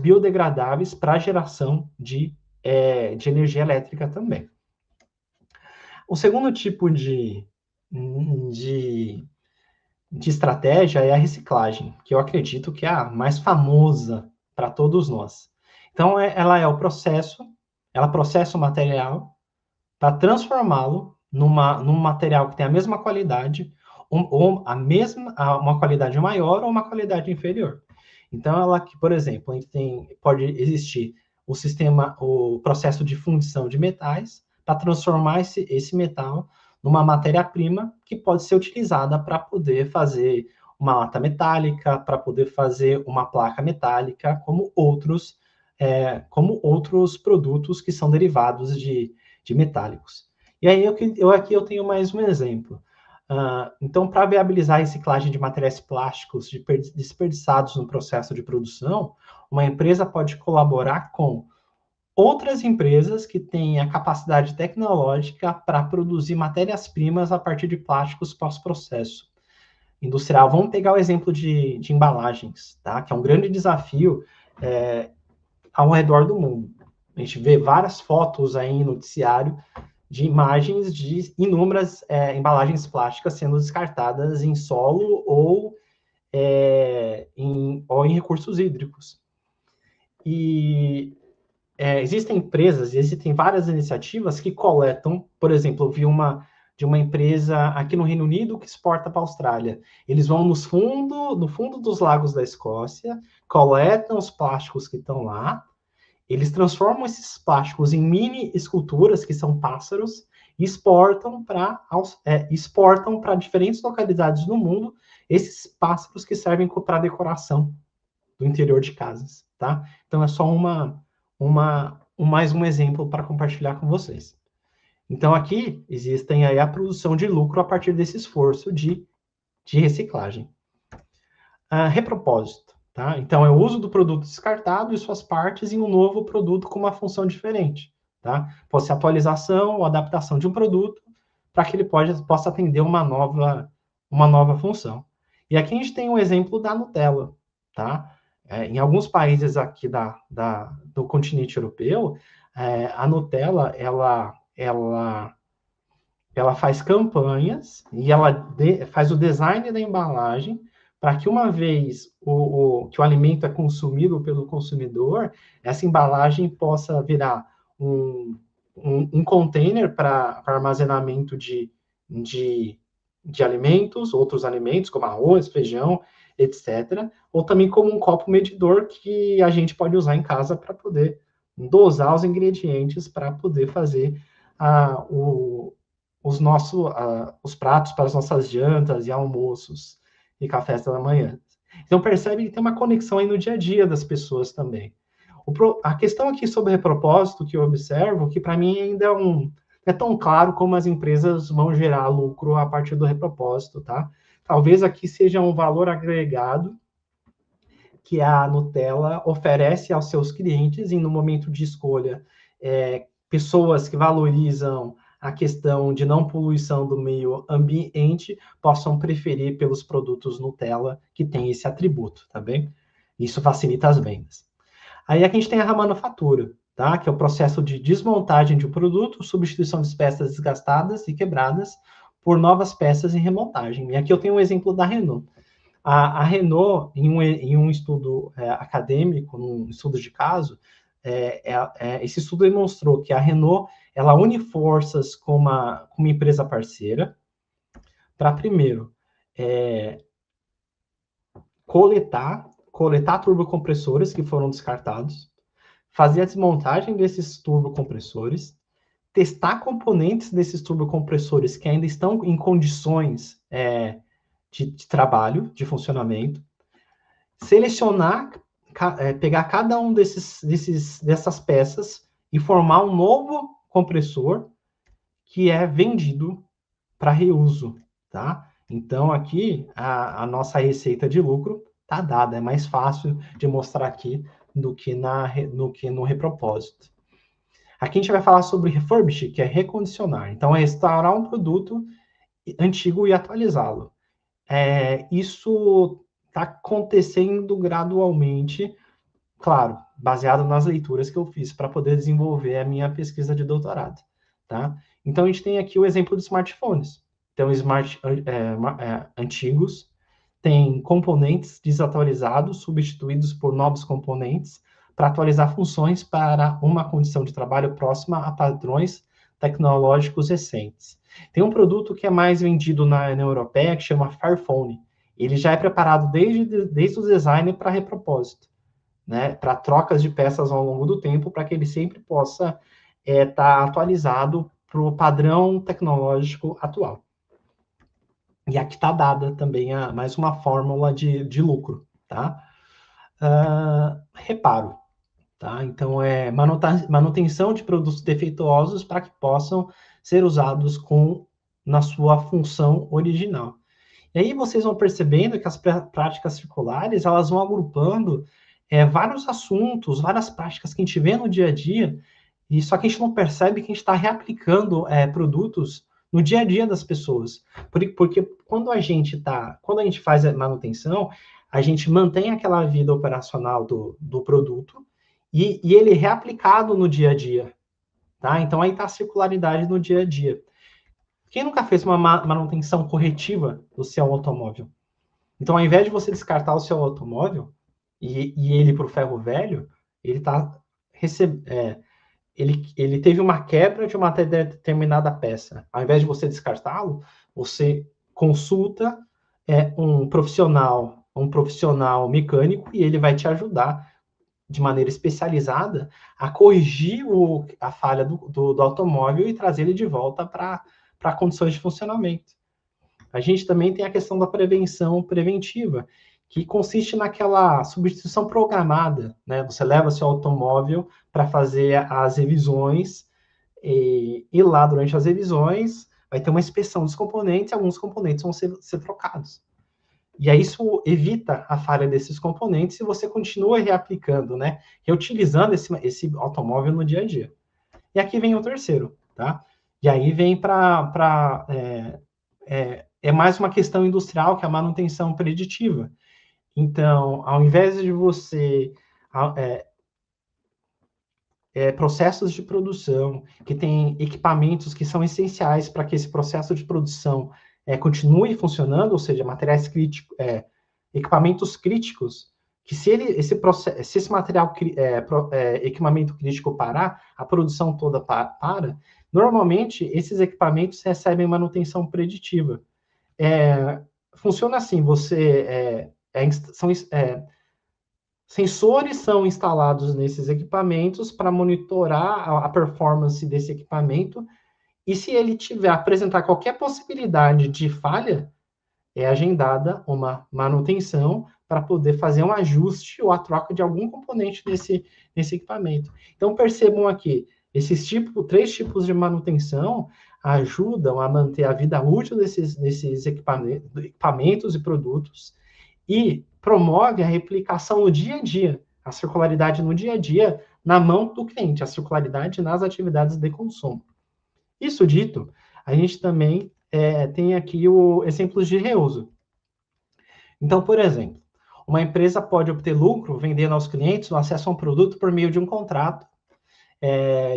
biodegradáveis para geração de energia elétrica também. O segundo tipo de estratégia é a reciclagem, que eu acredito que é a mais famosa para todos nós. Então, ela processa o material para transformá-lo num material que tem a mesma qualidade, ou uma qualidade maior ou uma qualidade inferior. Então, por exemplo, pode existir o processo de fundição de metais para transformar esse metal numa matéria-prima que pode ser utilizada para poder fazer uma lata metálica, para poder fazer uma placa metálica, como outros produtos que são derivados de metálicos. E aí aqui eu tenho mais um exemplo. Então, para viabilizar a reciclagem de materiais plásticos desperdiçados no processo de produção, uma empresa pode colaborar com outras empresas que têm a capacidade tecnológica para produzir matérias-primas a partir de plásticos pós-processo industrial. Vamos pegar o exemplo de embalagens, tá? Que é um grande desafio ao redor do mundo. A gente vê várias fotos aí em noticiário de imagens de inúmeras embalagens plásticas sendo descartadas em solo ou em recursos hídricos. E existem empresas, existem várias iniciativas que coletam, por exemplo, eu vi de uma empresa aqui no Reino Unido que exporta para a Austrália. Eles vão no fundo dos lagos da Escócia, coletam os plásticos que estão lá, eles transformam esses plásticos em mini esculturas, que são pássaros, e exportam para diferentes localidades do mundo esses pássaros que servem para decoração do interior de casas, tá? Então, é só mais um exemplo para compartilhar com vocês. Então, aqui existem aí a produção de lucro a partir desse esforço de reciclagem. Repropósito. Tá? Então, é o uso do produto descartado e suas partes em um novo produto com uma função diferente. Tá? Pode ser atualização ou adaptação de um produto para que ele possa atender uma nova função. E aqui a gente tem um exemplo da Nutella. Tá? Em alguns países aqui do continente europeu, a Nutella ela faz campanhas e ela faz o design da embalagem para que uma vez que o alimento é consumido pelo consumidor, essa embalagem possa virar um container para armazenamento de alimentos, outros alimentos, como arroz, feijão, etc. Ou também como um copo medidor que a gente pode usar em casa para poder dosar os ingredientes para poder fazer os pratos para as nossas jantas e almoços e cafés da manhã. Então, percebe que tem uma conexão aí no dia a dia das pessoas também. A questão aqui sobre repropósito que eu observo, que para mim ainda é tão claro como as empresas vão gerar lucro a partir do repropósito, tá? Talvez aqui seja um valor agregado que a Nutella oferece aos seus clientes e no momento de escolha, pessoas que valorizam a questão de não poluição do meio ambiente possam preferir pelos produtos Nutella que tem esse atributo, tá bem? Isso facilita as vendas. Aí aqui a gente tem a manufatura, tá? Que é o processo de desmontagem de um produto, substituição de peças desgastadas e quebradas por novas peças e remontagem. E aqui eu tenho um exemplo da Renault. A Renault, em um estudo acadêmico, num estudo de caso, esse estudo demonstrou que a Renault ela une forças com uma empresa parceira para, primeiro, coletar turbocompressores que foram descartados, fazer a desmontagem desses turbocompressores, testar componentes desses turbocompressores que ainda estão em condições de trabalho, de funcionamento, selecionar, pegar cada um dessas peças e formar um novo compressor que é vendido para reuso, tá? Então, aqui, a nossa receita de lucro está dada. É mais fácil de mostrar aqui do que no repropósito. Aqui a gente vai falar sobre refurbish, que é recondicionar. Então, é restaurar um produto antigo e atualizá-lo. Isso está acontecendo gradualmente, claro, baseado nas leituras que eu fiz para poder desenvolver a minha pesquisa de doutorado, tá? Então, a gente tem aqui o exemplo de smartphones. Então, antigos, tem componentes desatualizados, substituídos por novos componentes, para atualizar funções para uma condição de trabalho próxima a padrões tecnológicos recentes. Tem um produto que é mais vendido na União Europeia, que chama Fairphone. Ele já é preparado desde o design para repropósito, né, para trocas de peças ao longo do tempo, para que ele sempre possa estar atualizado para o padrão tecnológico atual. E aqui está dada também mais uma fórmula de lucro, tá? Reparo, tá? Então, é manutenção de produtos defeituosos para que possam ser usados na sua função original. E aí vocês vão percebendo que as práticas circulares, elas vão agrupando vários assuntos, várias práticas que a gente vê no dia a dia, e só que a gente não percebe que a gente está reaplicando produtos no dia a dia das pessoas. Porque quando a gente faz a manutenção, a gente mantém aquela vida operacional do produto e ele é reaplicado no dia a dia. Tá? Então aí está a circularidade no dia a dia. Quem nunca fez uma manutenção corretiva do seu automóvel? Então, ao invés de você descartar o seu automóvel e ele para o ferro velho, ele está ele teve uma quebra de uma determinada peça. Ao invés de você descartá-lo, você consulta um profissional mecânico e ele vai te ajudar de maneira especializada a corrigir a falha do automóvel e trazer ele de volta para condições de funcionamento. A gente também tem a questão da prevenção preventiva, que consiste naquela substituição programada, né? Você leva seu automóvel para fazer as revisões e lá durante as revisões vai ter uma inspeção dos componentes e alguns componentes vão ser trocados. E aí isso evita a falha desses componentes e você continua reaplicando, né? Reutilizando esse automóvel no dia a dia. E aqui vem o terceiro, tá? E aí vem mais uma questão industrial, que é a manutenção preditiva. Então, ao invés de você processos de produção que tem equipamentos que são essenciais para que esse processo de produção continue funcionando, ou seja, materiais críticos, equipamentos críticos, que se esse material, equipamento crítico parar, a produção toda para, normalmente esses equipamentos recebem manutenção preditiva. Funciona assim, sensores são instalados nesses equipamentos para monitorar a performance desse equipamento, e se ele apresentar qualquer possibilidade de falha, é agendada uma manutenção para poder fazer um ajuste ou a troca de algum componente nesse equipamento. Então, percebam aqui, três tipos de manutenção ajudam a manter a vida útil desses equipamentos e produtos e promove a replicação no dia a dia, a circularidade no dia a dia na mão do cliente, a circularidade nas atividades de consumo. Isso dito, a gente também tem aqui exemplos de reuso. Então, por exemplo, uma empresa pode obter lucro vendendo aos clientes o acesso a um produto por meio de um contrato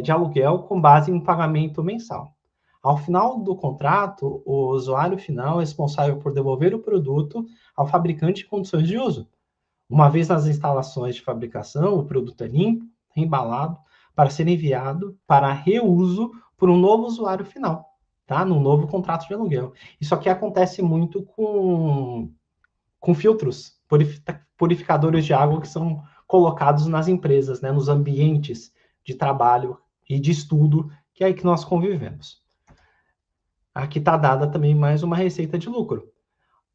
de aluguel com base em um pagamento mensal. Ao final do contrato, o usuário final é responsável por devolver o produto ao fabricante em condições de uso. Uma vez nas instalações de fabricação, o produto é limpo, embalado, para ser enviado para reuso por um novo usuário final, tá? Num novo contrato de aluguel. Isso aqui acontece muito com filtros, purificadores de água que são colocados nas empresas, né? Nos ambientes de trabalho e de estudo que é aí que nós convivemos. Aqui está dada também mais uma receita de lucro.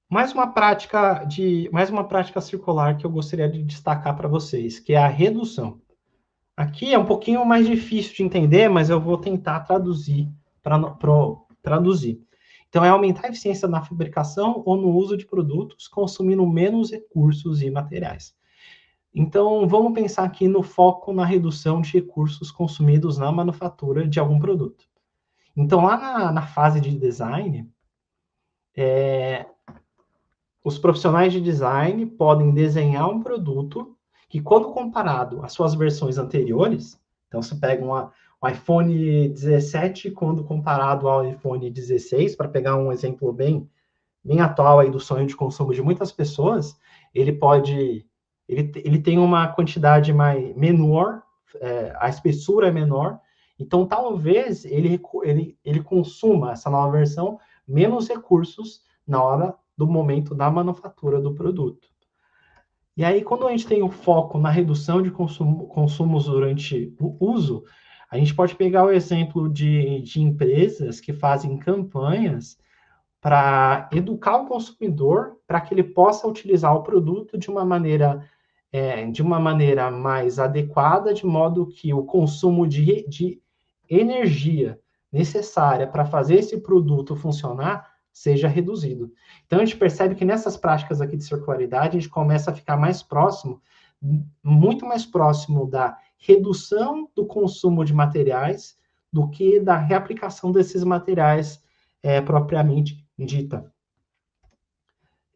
Mais uma prática circular que eu gostaria de destacar para vocês, que é a redução. Aqui é um pouquinho mais difícil de entender, mas eu vou tentar traduzir. Então, é aumentar a eficiência na fabricação ou no uso de produtos, consumindo menos recursos e materiais. Então, vamos pensar aqui no foco na redução de recursos consumidos na manufatura de algum produto. Então, lá na fase de design, os profissionais de design podem desenhar um produto que, quando comparado às suas versões anteriores, então você pega um iPhone 17 quando comparado ao iPhone 16, para pegar um exemplo bem atual aí do sonho de consumo de muitas pessoas, ele tem uma quantidade menor, a espessura é menor, então talvez ele consuma essa nova versão menos recursos na hora do momento da manufatura do produto. E aí, quando a gente tem o foco na redução de consumos durante o uso, a gente pode pegar o exemplo de empresas que fazem campanhas para educar o consumidor para que ele possa utilizar o produto de uma maneira mais adequada, de modo que o consumo de energia necessária para fazer esse produto funcionar seja reduzido. Então, a gente percebe que nessas práticas aqui de circularidade, a gente começa a ficar mais próximo, muito mais próximo da redução do consumo de materiais do que da reaplicação desses materiais propriamente dita.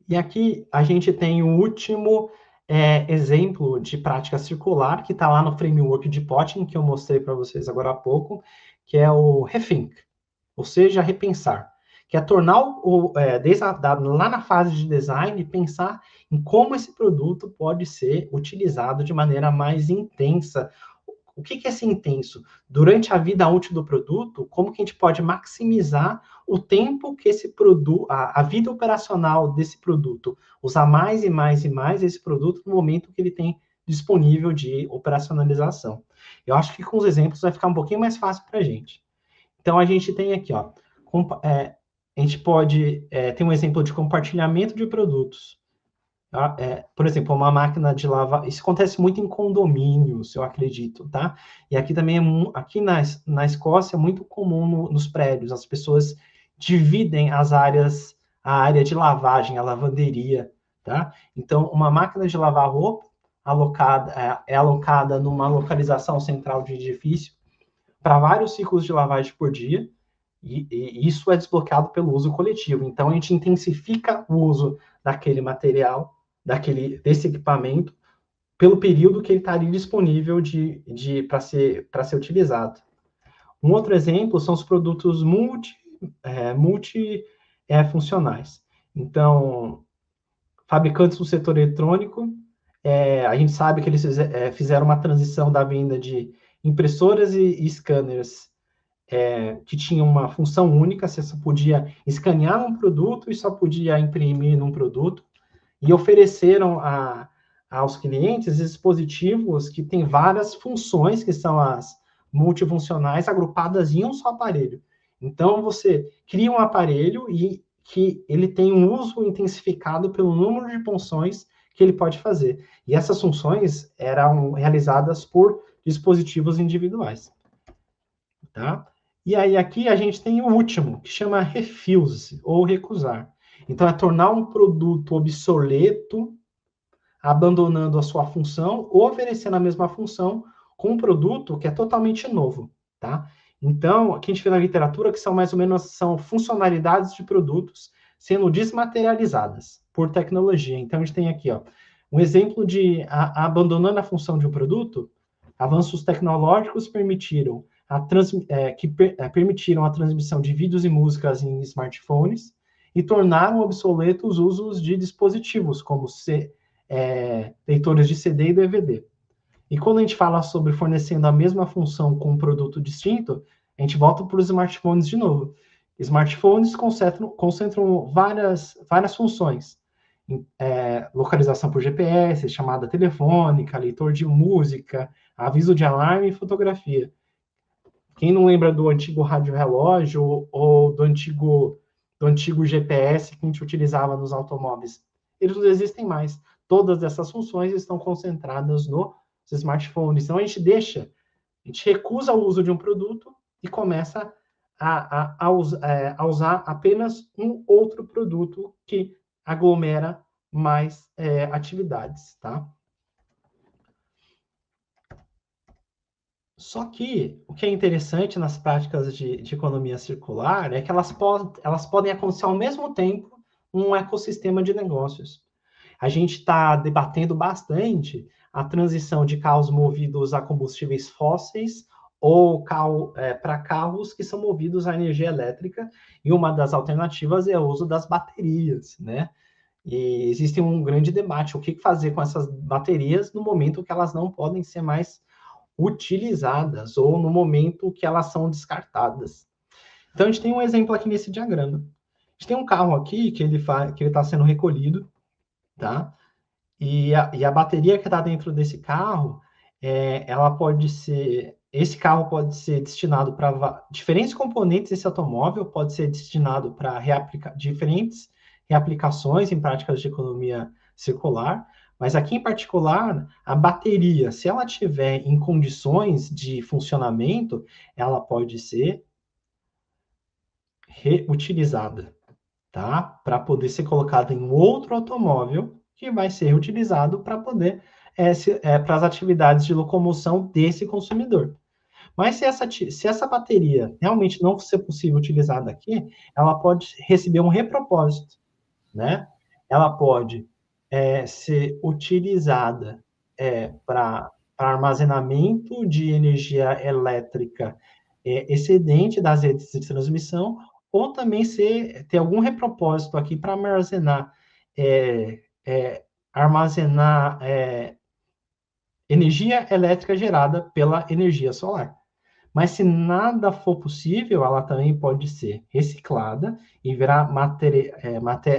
E aqui a gente tem o último exemplo de prática circular, que está lá no framework de Potting, que eu mostrei para vocês agora há pouco, que é o rethink, ou seja, repensar, que é tornar lá na fase de design, pensar em como esse produto pode ser utilizado de maneira mais intensa. O que é ser intenso? Durante a vida útil do produto, como que a gente pode maximizar o tempo que esse produto, a vida operacional desse produto, usar mais e mais e mais esse produto no momento que ele tem disponível de operacionalização. Eu acho que com os exemplos vai ficar um pouquinho mais fácil para a gente. Então, a gente tem aqui, ó, a gente pode ter um exemplo de compartilhamento de produtos. Por exemplo, uma máquina de lavar, isso acontece muito em condomínios, eu acredito, tá? E aqui também, aqui na Escócia, é muito comum nos prédios, as pessoas dividem a área de lavagem, a lavanderia, tá? Então, uma máquina de lavar roupa é alocada numa localização central de edifício para vários ciclos de lavagem por dia, e isso é desbloqueado pelo uso coletivo. Então, a gente intensifica o uso daquele material, desse equipamento, pelo período que ele estaria disponível para ser utilizado. Um outro exemplo são os produtos multifuncionais. Então, fabricantes do setor eletrônico, a gente sabe que eles fizeram uma transição da venda de impressoras e scanners que tinham uma função única, você só podia escanear um produto e só podia imprimir num produto, e ofereceram aos clientes dispositivos que têm várias funções, que são as multifuncionais, agrupadas em um só aparelho. Então, você cria um aparelho e que ele tem um uso intensificado pelo número de funções que ele pode fazer. E essas funções eram realizadas por dispositivos individuais. Tá? E aí, aqui a gente tem o último, que chama refuse, ou recusar. Então, é tornar um produto obsoleto, abandonando a sua função, ou oferecendo a mesma função com um produto que é totalmente novo, tá? Então, aqui a gente vê na literatura que são mais ou menos funcionalidades de produtos sendo desmaterializadas por tecnologia. Então, a gente tem aqui, ó, um exemplo de abandonando a função de um produto, avanços tecnológicos permitiram permitiram a transmissão de vídeos e músicas em smartphones e tornaram obsoletos os usos de dispositivos, como leitores de CD e DVD. E quando a gente fala sobre fornecendo a mesma função com um produto distinto, a gente volta para os smartphones de novo. Smartphones concentram várias funções. Localização por GPS, chamada telefônica, leitor de música, aviso de alarme e fotografia. Quem não lembra do antigo rádio-relógio ou do antigo GPS que a gente utilizava nos automóveis? Eles não existem mais. Todas essas funções estão concentradas nos smartphones. Então, a gente recusa o uso de um produto e começa a usar apenas um outro produto que aglomera mais atividades, tá? Só que o que é interessante nas práticas de economia circular é que elas podem acontecer ao mesmo tempo num ecossistema de negócios. A gente está debatendo bastante a transição de carros movidos a combustíveis fósseis ou para carros que são movidos a energia elétrica, e uma das alternativas é o uso das baterias, né? E existe um grande debate, o que fazer com essas baterias no momento que elas não podem ser mais utilizadas ou no momento que elas são descartadas. Então, a gente tem um exemplo aqui nesse diagrama. A gente tem um carro aqui que ele está sendo recolhido, tá? E a bateria que está dentro desse carro, ela pode ser esse carro pode ser destinado para diferentes componentes desse automóvel, pode ser destinado para diferentes reaplicações em práticas de economia circular, mas aqui em particular, a bateria, se ela tiver em condições de funcionamento, ela pode ser reutilizada, tá? Para poder ser colocada em um outro automóvel que vai ser utilizado para poder para as atividades de locomoção desse consumidor. Mas se essa bateria realmente não ser possível utilizada aqui, ela pode receber um repropósito, né? Ela pode ser utilizada para armazenamento de energia elétrica excedente das redes de transmissão, ou também ter algum repropósito aqui para armazenar energia elétrica gerada pela energia solar. Mas se nada for possível, ela também pode ser reciclada e virar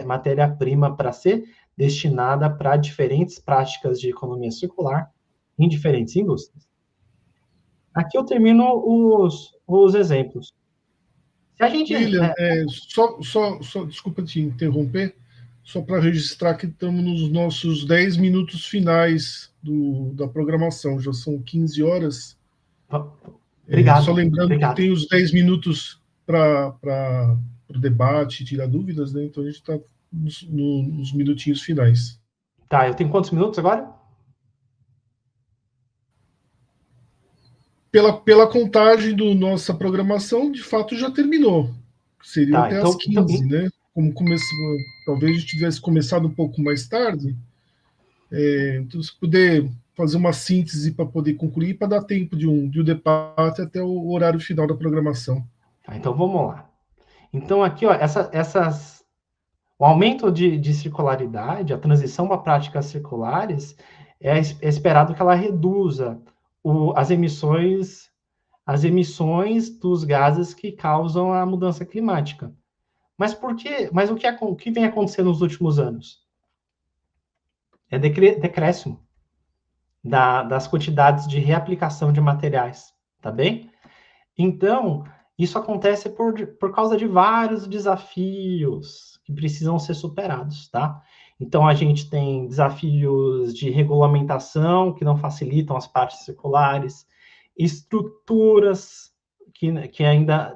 matéria-prima para ser destinada para diferentes práticas de economia circular em diferentes indústrias. Aqui eu termino os exemplos. Se a gente... William, desculpa te interromper, só para registrar que estamos nos nossos 10 minutos finais da programação, já são 15 horas. Obrigado. Só lembrando obrigado. que tem os 10 minutos para o debate, tirar dúvidas, né? Então a gente está nos minutinhos finais. Tá, eu tenho quantos minutos agora? Pela contagem da nossa programação, de fato já terminou. Seriam até as 15, né? Como talvez a gente tivesse começado um pouco mais tarde. Então, se puder fazer uma síntese para poder concluir, para dar tempo de um debate até o horário final da programação. Tá, então vamos lá. Então aqui, ó, o aumento de circularidade, a transição para práticas circulares, é esperado que ela reduza as emissões dos gases que causam a mudança climática. Mas por quê? Mas o que vem acontecendo nos últimos anos? É decréscimo das quantidades de reaplicação de materiais, tá bem? Então, isso acontece por causa de vários desafios que precisam ser superados, tá? Então, a gente tem desafios de regulamentação que não facilitam as práticas circulares, estruturas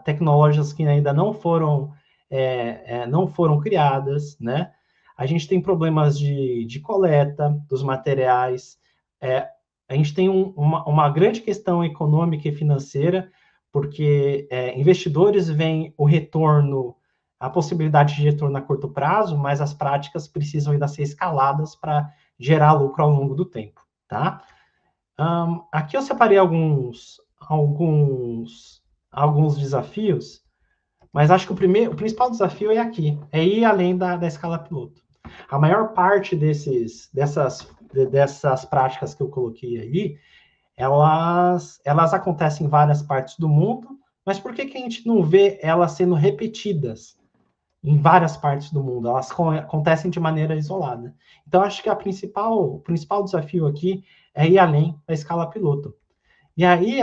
tecnológicas que ainda não foram criadas, né? A gente tem problemas de coleta dos materiais, a gente tem uma grande questão econômica e financeira, porque investidores veem o retorno, a possibilidade de retorno a curto prazo, mas as práticas precisam ainda ser escaladas para gerar lucro ao longo do tempo, tá? Aqui eu separei alguns desafios, mas acho que o principal desafio é aqui, é ir além da escala piloto. A maior parte dessas práticas que eu coloquei aí, elas acontecem em várias partes do mundo, mas por que a gente não vê elas sendo repetidas em várias partes do mundo? Elas acontecem de maneira isolada. Então, acho que o principal desafio aqui é ir além da escala piloto. E aí,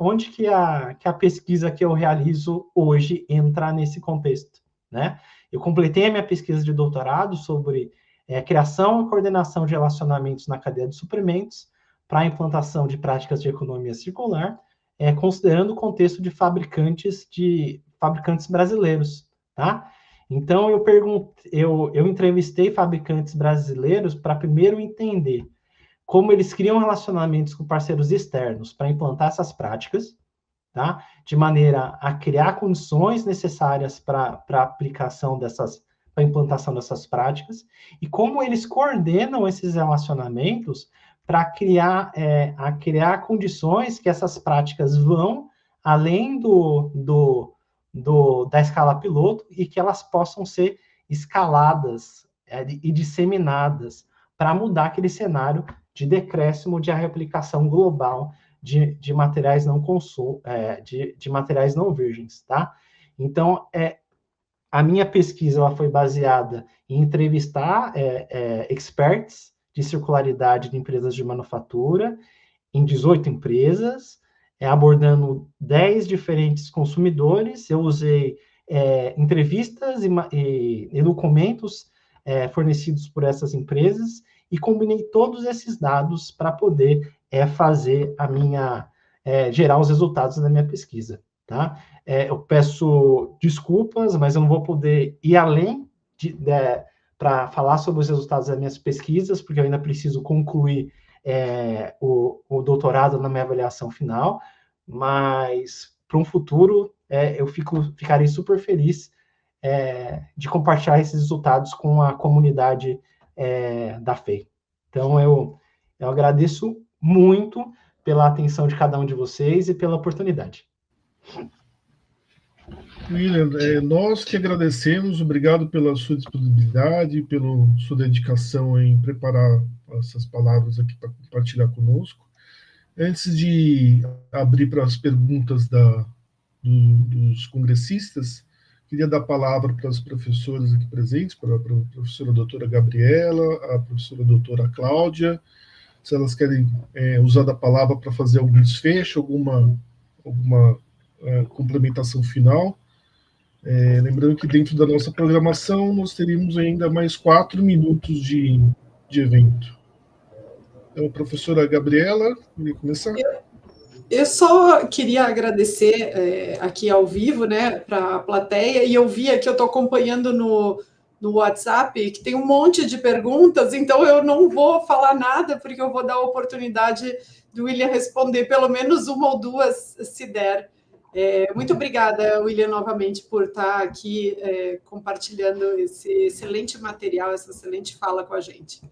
onde que a pesquisa que eu realizo hoje entra nesse contexto, né? Eu completei a minha pesquisa de doutorado sobre criação e coordenação de relacionamentos na cadeia de suprimentos para a implantação de práticas de economia circular, considerando o contexto de fabricantes brasileiros, tá? Então, eu entrevistei fabricantes brasileiros para primeiro entender como eles criam relacionamentos com parceiros externos para implantar essas práticas, tá? De maneira a criar condições necessárias para a aplicação para a implantação dessas práticas, e como eles coordenam esses relacionamentos para criar condições que essas práticas vão além da escala piloto e que elas possam ser escaladas e disseminadas para mudar aquele cenário de decréscimo de reaplicação global de materiais de materiais não virgens, tá? Então, a minha pesquisa ela foi baseada em entrevistar experts de circularidade de empresas de manufatura em 18 empresas, abordando 10 diferentes consumidores. Eu usei entrevistas e documentos fornecidos por essas empresas e combinei todos esses dados para poder fazer a minha gerar os resultados da minha pesquisa, tá? Eu peço desculpas, mas eu não vou poder ir além para falar sobre os resultados das minhas pesquisas, porque eu ainda preciso concluir o doutorado na minha avaliação final, mas para um futuro eu ficarei super feliz de compartilhar esses resultados com a comunidade da FEI. Então, eu agradeço muito pela atenção de cada um de vocês e pela oportunidade. William, nós que agradecemos, obrigado pela sua disponibilidade, pela sua dedicação em preparar essas palavras aqui para compartilhar conosco. Antes de abrir para as perguntas dos congressistas, queria dar a palavra para as professoras aqui presentes, para a professora doutora Gabriela, a professora doutora Cláudia, se elas querem usar da palavra para fazer algum desfecho, alguma complementação final. Lembrando que dentro da nossa programação nós teríamos ainda mais 4 minutos de evento. Então, professora Gabriela, queria começar? Eu só queria agradecer aqui ao vivo, né, para a plateia, e eu vi aqui, eu estou acompanhando no WhatsApp, que tem um monte de perguntas, então eu não vou falar nada, porque eu vou dar a oportunidade do William responder pelo menos uma ou duas, se der. Muito obrigada, William, novamente, por estar aqui compartilhando esse excelente material, essa excelente fala com a gente.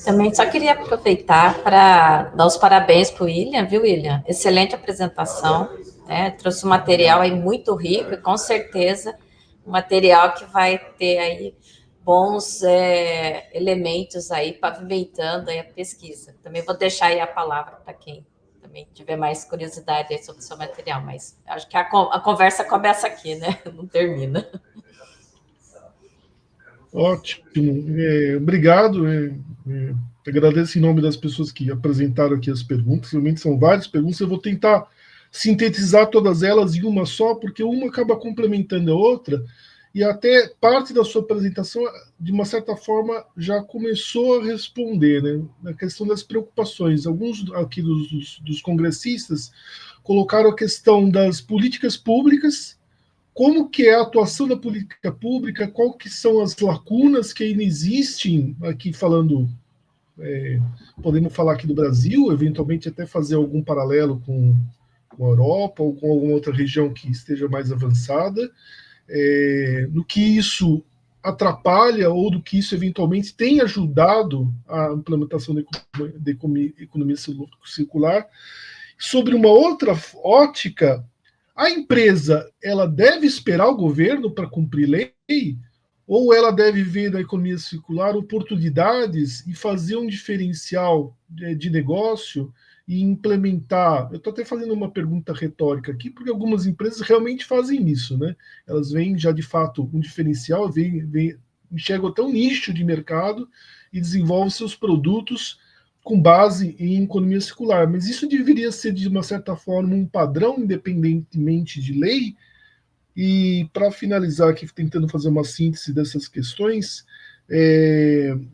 Também só queria aproveitar para dar os parabéns para o William, viu, William? Excelente apresentação, né? Trouxe um material aí muito rico e com certeza um material que vai ter aí bons elementos aí pavimentando aí a pesquisa. Também vou deixar aí a palavra para quem também tiver mais curiosidade aí sobre o seu material, mas acho que a conversa começa aqui, né? Não termina. Ótimo, obrigado. Agradeço em nome das pessoas que apresentaram aqui as perguntas. Realmente são várias perguntas. Eu vou tentar sintetizar todas elas em uma só, porque uma acaba complementando a outra, e até parte da sua apresentação, de uma certa forma, já começou a responder, né, na questão das preocupações. Alguns aqui dos congressistas colocaram a questão das políticas públicas, como que é a atuação da política pública, qual que são as lacunas que ainda existem, aqui falando, podemos falar aqui do Brasil, eventualmente até fazer algum paralelo com a Europa ou com alguma outra região que esteja mais avançada, no que isso atrapalha ou do que isso eventualmente tem ajudado a implementação da economia circular. Sobre uma outra ótica, a empresa, ela deve esperar o governo para cumprir lei, ou ela deve ver na economia circular oportunidades e fazer um diferencial de negócio e implementar? Eu estou até fazendo uma pergunta retórica aqui, porque algumas empresas realmente fazem isso, né? Elas veem já de fato um diferencial, enxergam até um nicho de mercado e desenvolvem seus produtos com base em economia circular, mas isso deveria ser, de uma certa forma, um padrão, independentemente de lei. E, para finalizar aqui, tentando fazer uma síntese dessas questões,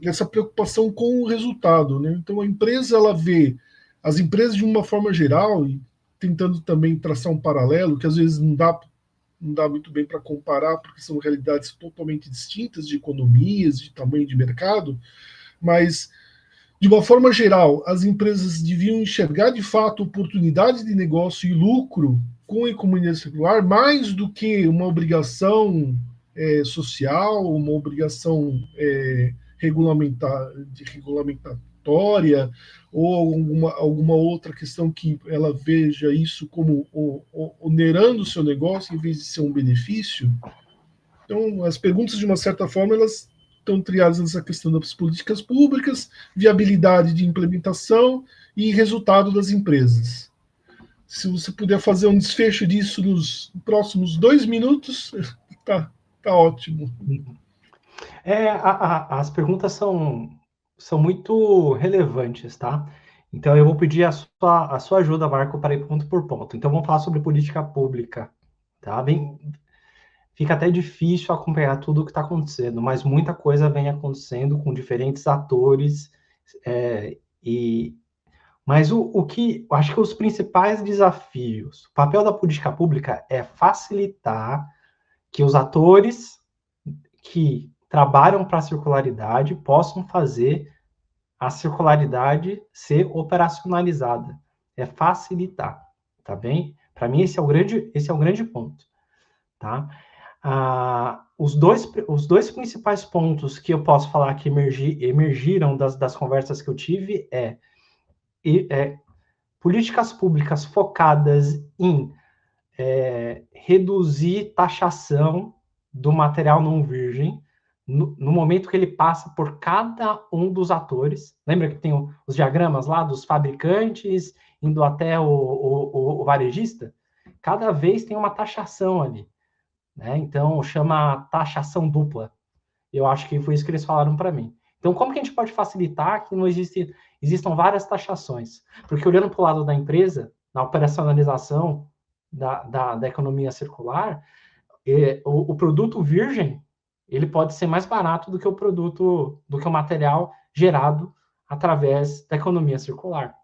essa preocupação com o resultado, né? Então, a empresa, ela vê as empresas de uma forma geral, e tentando também traçar um paralelo, que às vezes não dá muito bem para comparar, porque são realidades totalmente distintas de economias, de tamanho de mercado, mas de uma forma geral, as empresas deviam enxergar de fato oportunidades de negócio e lucro com a economia circular, mais do que uma obrigação social, uma obrigação regulamentatória, ou alguma outra questão que ela veja isso como onerando o seu negócio em vez de ser um benefício. Então, as perguntas, de uma certa forma, elas estão triadas nessa questão das políticas públicas, viabilidade de implementação e resultado das empresas. Se você puder fazer um desfecho disso nos próximos 2 minutos, tá ótimo. As perguntas são relevantes, tá? Então, eu vou pedir a sua ajuda, Marco, para ir ponto por ponto. Então, vamos falar sobre política pública, tá? Fica até difícil acompanhar tudo o que está acontecendo, mas muita coisa vem acontecendo com diferentes atores, mas o que acho que os principais desafios, o papel da política pública é facilitar que os atores que trabalham para a circularidade possam fazer a circularidade ser operacionalizada. É facilitar, tá bem? Para mim, esse é o grande ponto, tá? Os dois principais pontos que eu posso falar que emergiram das conversas que eu tive políticas públicas focadas em reduzir taxação do material não virgem no momento que ele passa por cada um dos atores. Lembra que tem os diagramas lá dos fabricantes indo até o varejista? Cada vez tem uma taxação ali, né? Então, chama taxação dupla. Eu acho que foi isso que eles falaram para mim. Então, como que a gente pode facilitar que não existam várias taxações? Porque olhando para o lado da empresa, na operacionalização da economia circular, o produto virgem, ele pode ser mais barato do que o material gerado através da economia circular.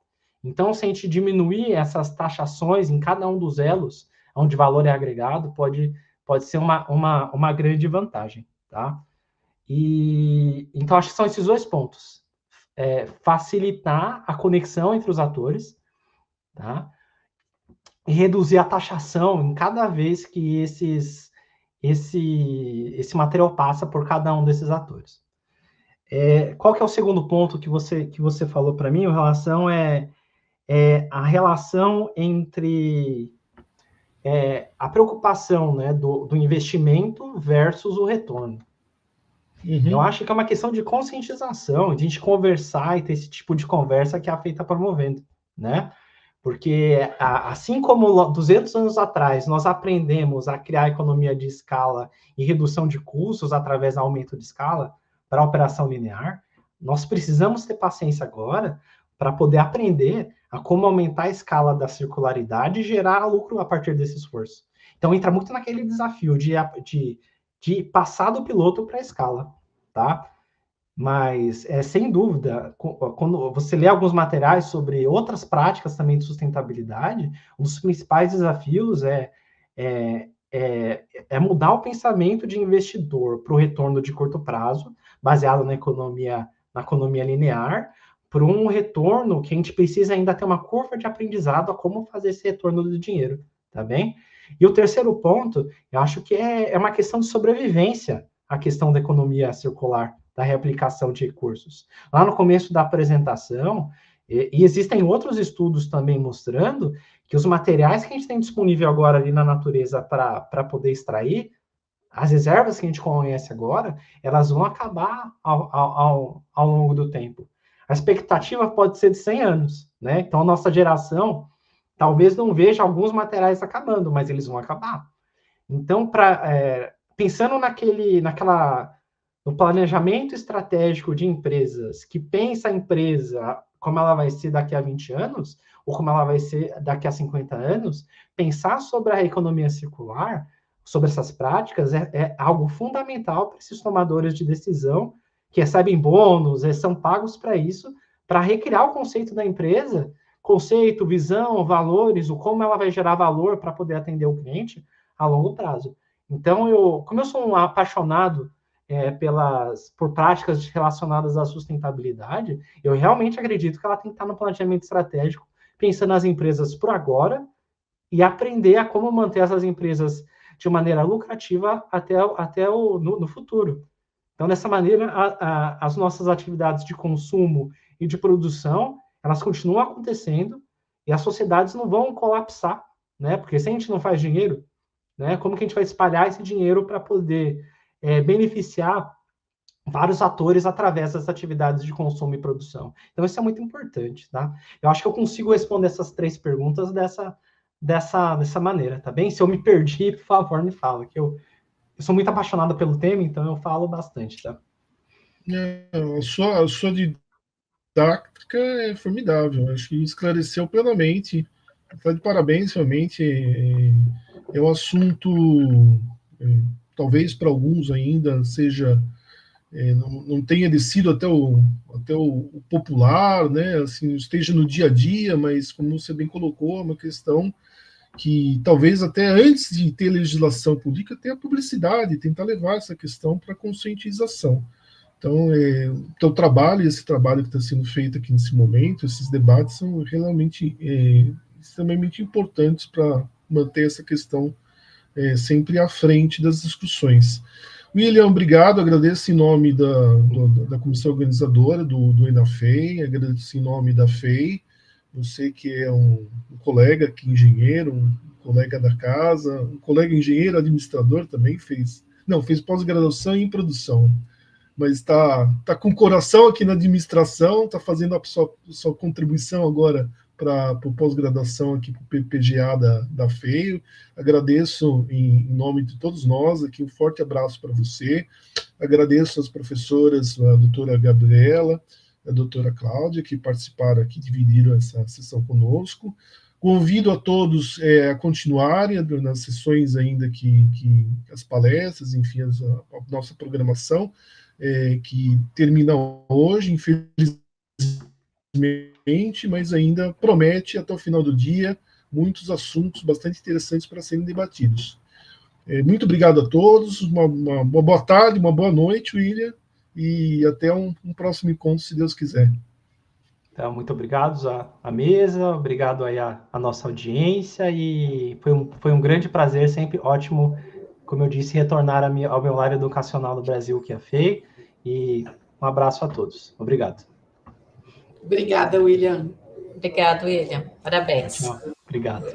Então, se a gente diminuir essas taxações em cada um dos elos, onde valor é agregado, pode ser uma grande vantagem, tá? Então, acho que são esses dois pontos. Facilitar a conexão entre os atores, tá? E reduzir a taxação em cada vez que esse material passa por cada um desses atores. Qual que é o segundo ponto que você falou para mim? A relação a relação entre a preocupação, né, do investimento versus o retorno. Uhum. Eu acho que é uma questão de conscientização, de a gente conversar e ter esse tipo de conversa que a FEI está promovendo, né? Porque, assim como 200 anos atrás nós aprendemos a criar economia de escala e redução de custos através do aumento de escala para a operação linear, nós precisamos ter paciência agora para poder aprender a como aumentar a escala da circularidade e gerar lucro a partir desse esforço. Então, entra muito naquele desafio de passar do piloto para a escala, tá? Mas, sem dúvida, quando você lê alguns materiais sobre outras práticas também de sustentabilidade, um dos principais desafios é mudar o pensamento de investidor para o retorno de curto prazo, baseado na economia linear, para um retorno que a gente precisa ainda ter uma curva de aprendizado a como fazer esse retorno do dinheiro, tá bem? E o terceiro ponto, eu acho que é uma questão de sobrevivência, a questão da economia circular, da reaplicação de recursos. Lá no começo da apresentação, e existem outros estudos também mostrando que os materiais que a gente tem disponível agora ali na natureza para poder extrair, as reservas que a gente conhece agora, elas vão acabar ao longo do tempo. A expectativa pode ser de 100 anos, né? Então, a nossa geração talvez não veja alguns materiais acabando, mas eles vão acabar. Então, pensando no planejamento estratégico de empresas, que pensa a empresa como ela vai ser daqui a 20 anos, ou como ela vai ser daqui a 50 anos, pensar sobre a economia circular, sobre essas práticas, é algo fundamental para esses tomadores de decisão, que recebem bônus, são pagos para isso, para recriar o conceito da empresa, conceito, visão, valores, o como ela vai gerar valor para poder atender o cliente a longo prazo. Então, como eu sou um apaixonado por práticas relacionadas à sustentabilidade, eu realmente acredito que ela tem que estar no planejamento estratégico, pensando nas empresas por agora e aprender a como manter essas empresas de maneira lucrativa no futuro. Então, dessa maneira, as nossas atividades de consumo e de produção, elas continuam acontecendo e as sociedades não vão colapsar, né? Porque se a gente não faz dinheiro, né, como que a gente vai espalhar esse dinheiro para poder beneficiar vários atores através das atividades de consumo e produção? Então, isso é muito importante, tá? Eu acho que eu consigo responder essas 3 perguntas dessa maneira, tá bem? Se eu me perdi, por favor, me fala, que eu sou muito apaixonado pelo tema, então eu falo bastante, tá? A sua didática é formidável. Acho que esclareceu plenamente. Está de parabéns, realmente. É um assunto, talvez para alguns ainda seja, não tenha descido até o popular, né? Assim, esteja no dia a dia, mas como você bem colocou, é uma questão que talvez até antes de ter legislação pública, tenha a publicidade, tentar levar essa questão para conscientização. Então, o trabalho, esse trabalho que está sendo feito aqui nesse momento, esses debates são realmente extremamente importantes para manter essa questão sempre à frente das discussões. William, obrigado, agradeço em nome da comissão organizadora do ENAFEI, agradeço em nome da FEI, você que é um colega aqui, engenheiro, um colega da casa, um colega engenheiro administrador também, fez pós-graduação em produção, mas está com o coração aqui na administração, está fazendo a sua contribuição agora para a pós-graduação aqui para o PPGA da FEI. Agradeço em nome de todos nós aqui, um forte abraço para você. Agradeço às professoras, a doutora Gabriela, a doutora Cláudia, que participaram aqui, dividiram essa sessão conosco. Convido a todos a continuarem nas sessões ainda que as palestras, enfim, a nossa programação, que termina hoje, infelizmente, mas ainda promete, até o final do dia, muitos assuntos bastante interessantes para serem debatidos. Muito obrigado a todos, uma boa tarde, uma boa noite, William, e até um próximo encontro, se Deus quiser. Então, muito obrigado à mesa, obrigado aí à nossa audiência, e foi um grande prazer, sempre ótimo, como eu disse, retornar ao meu lar educacional no Brasil, que é a FEI, e um abraço a todos. Obrigado. Obrigada, William. Obrigado, William. Parabéns. Tchau. Obrigado.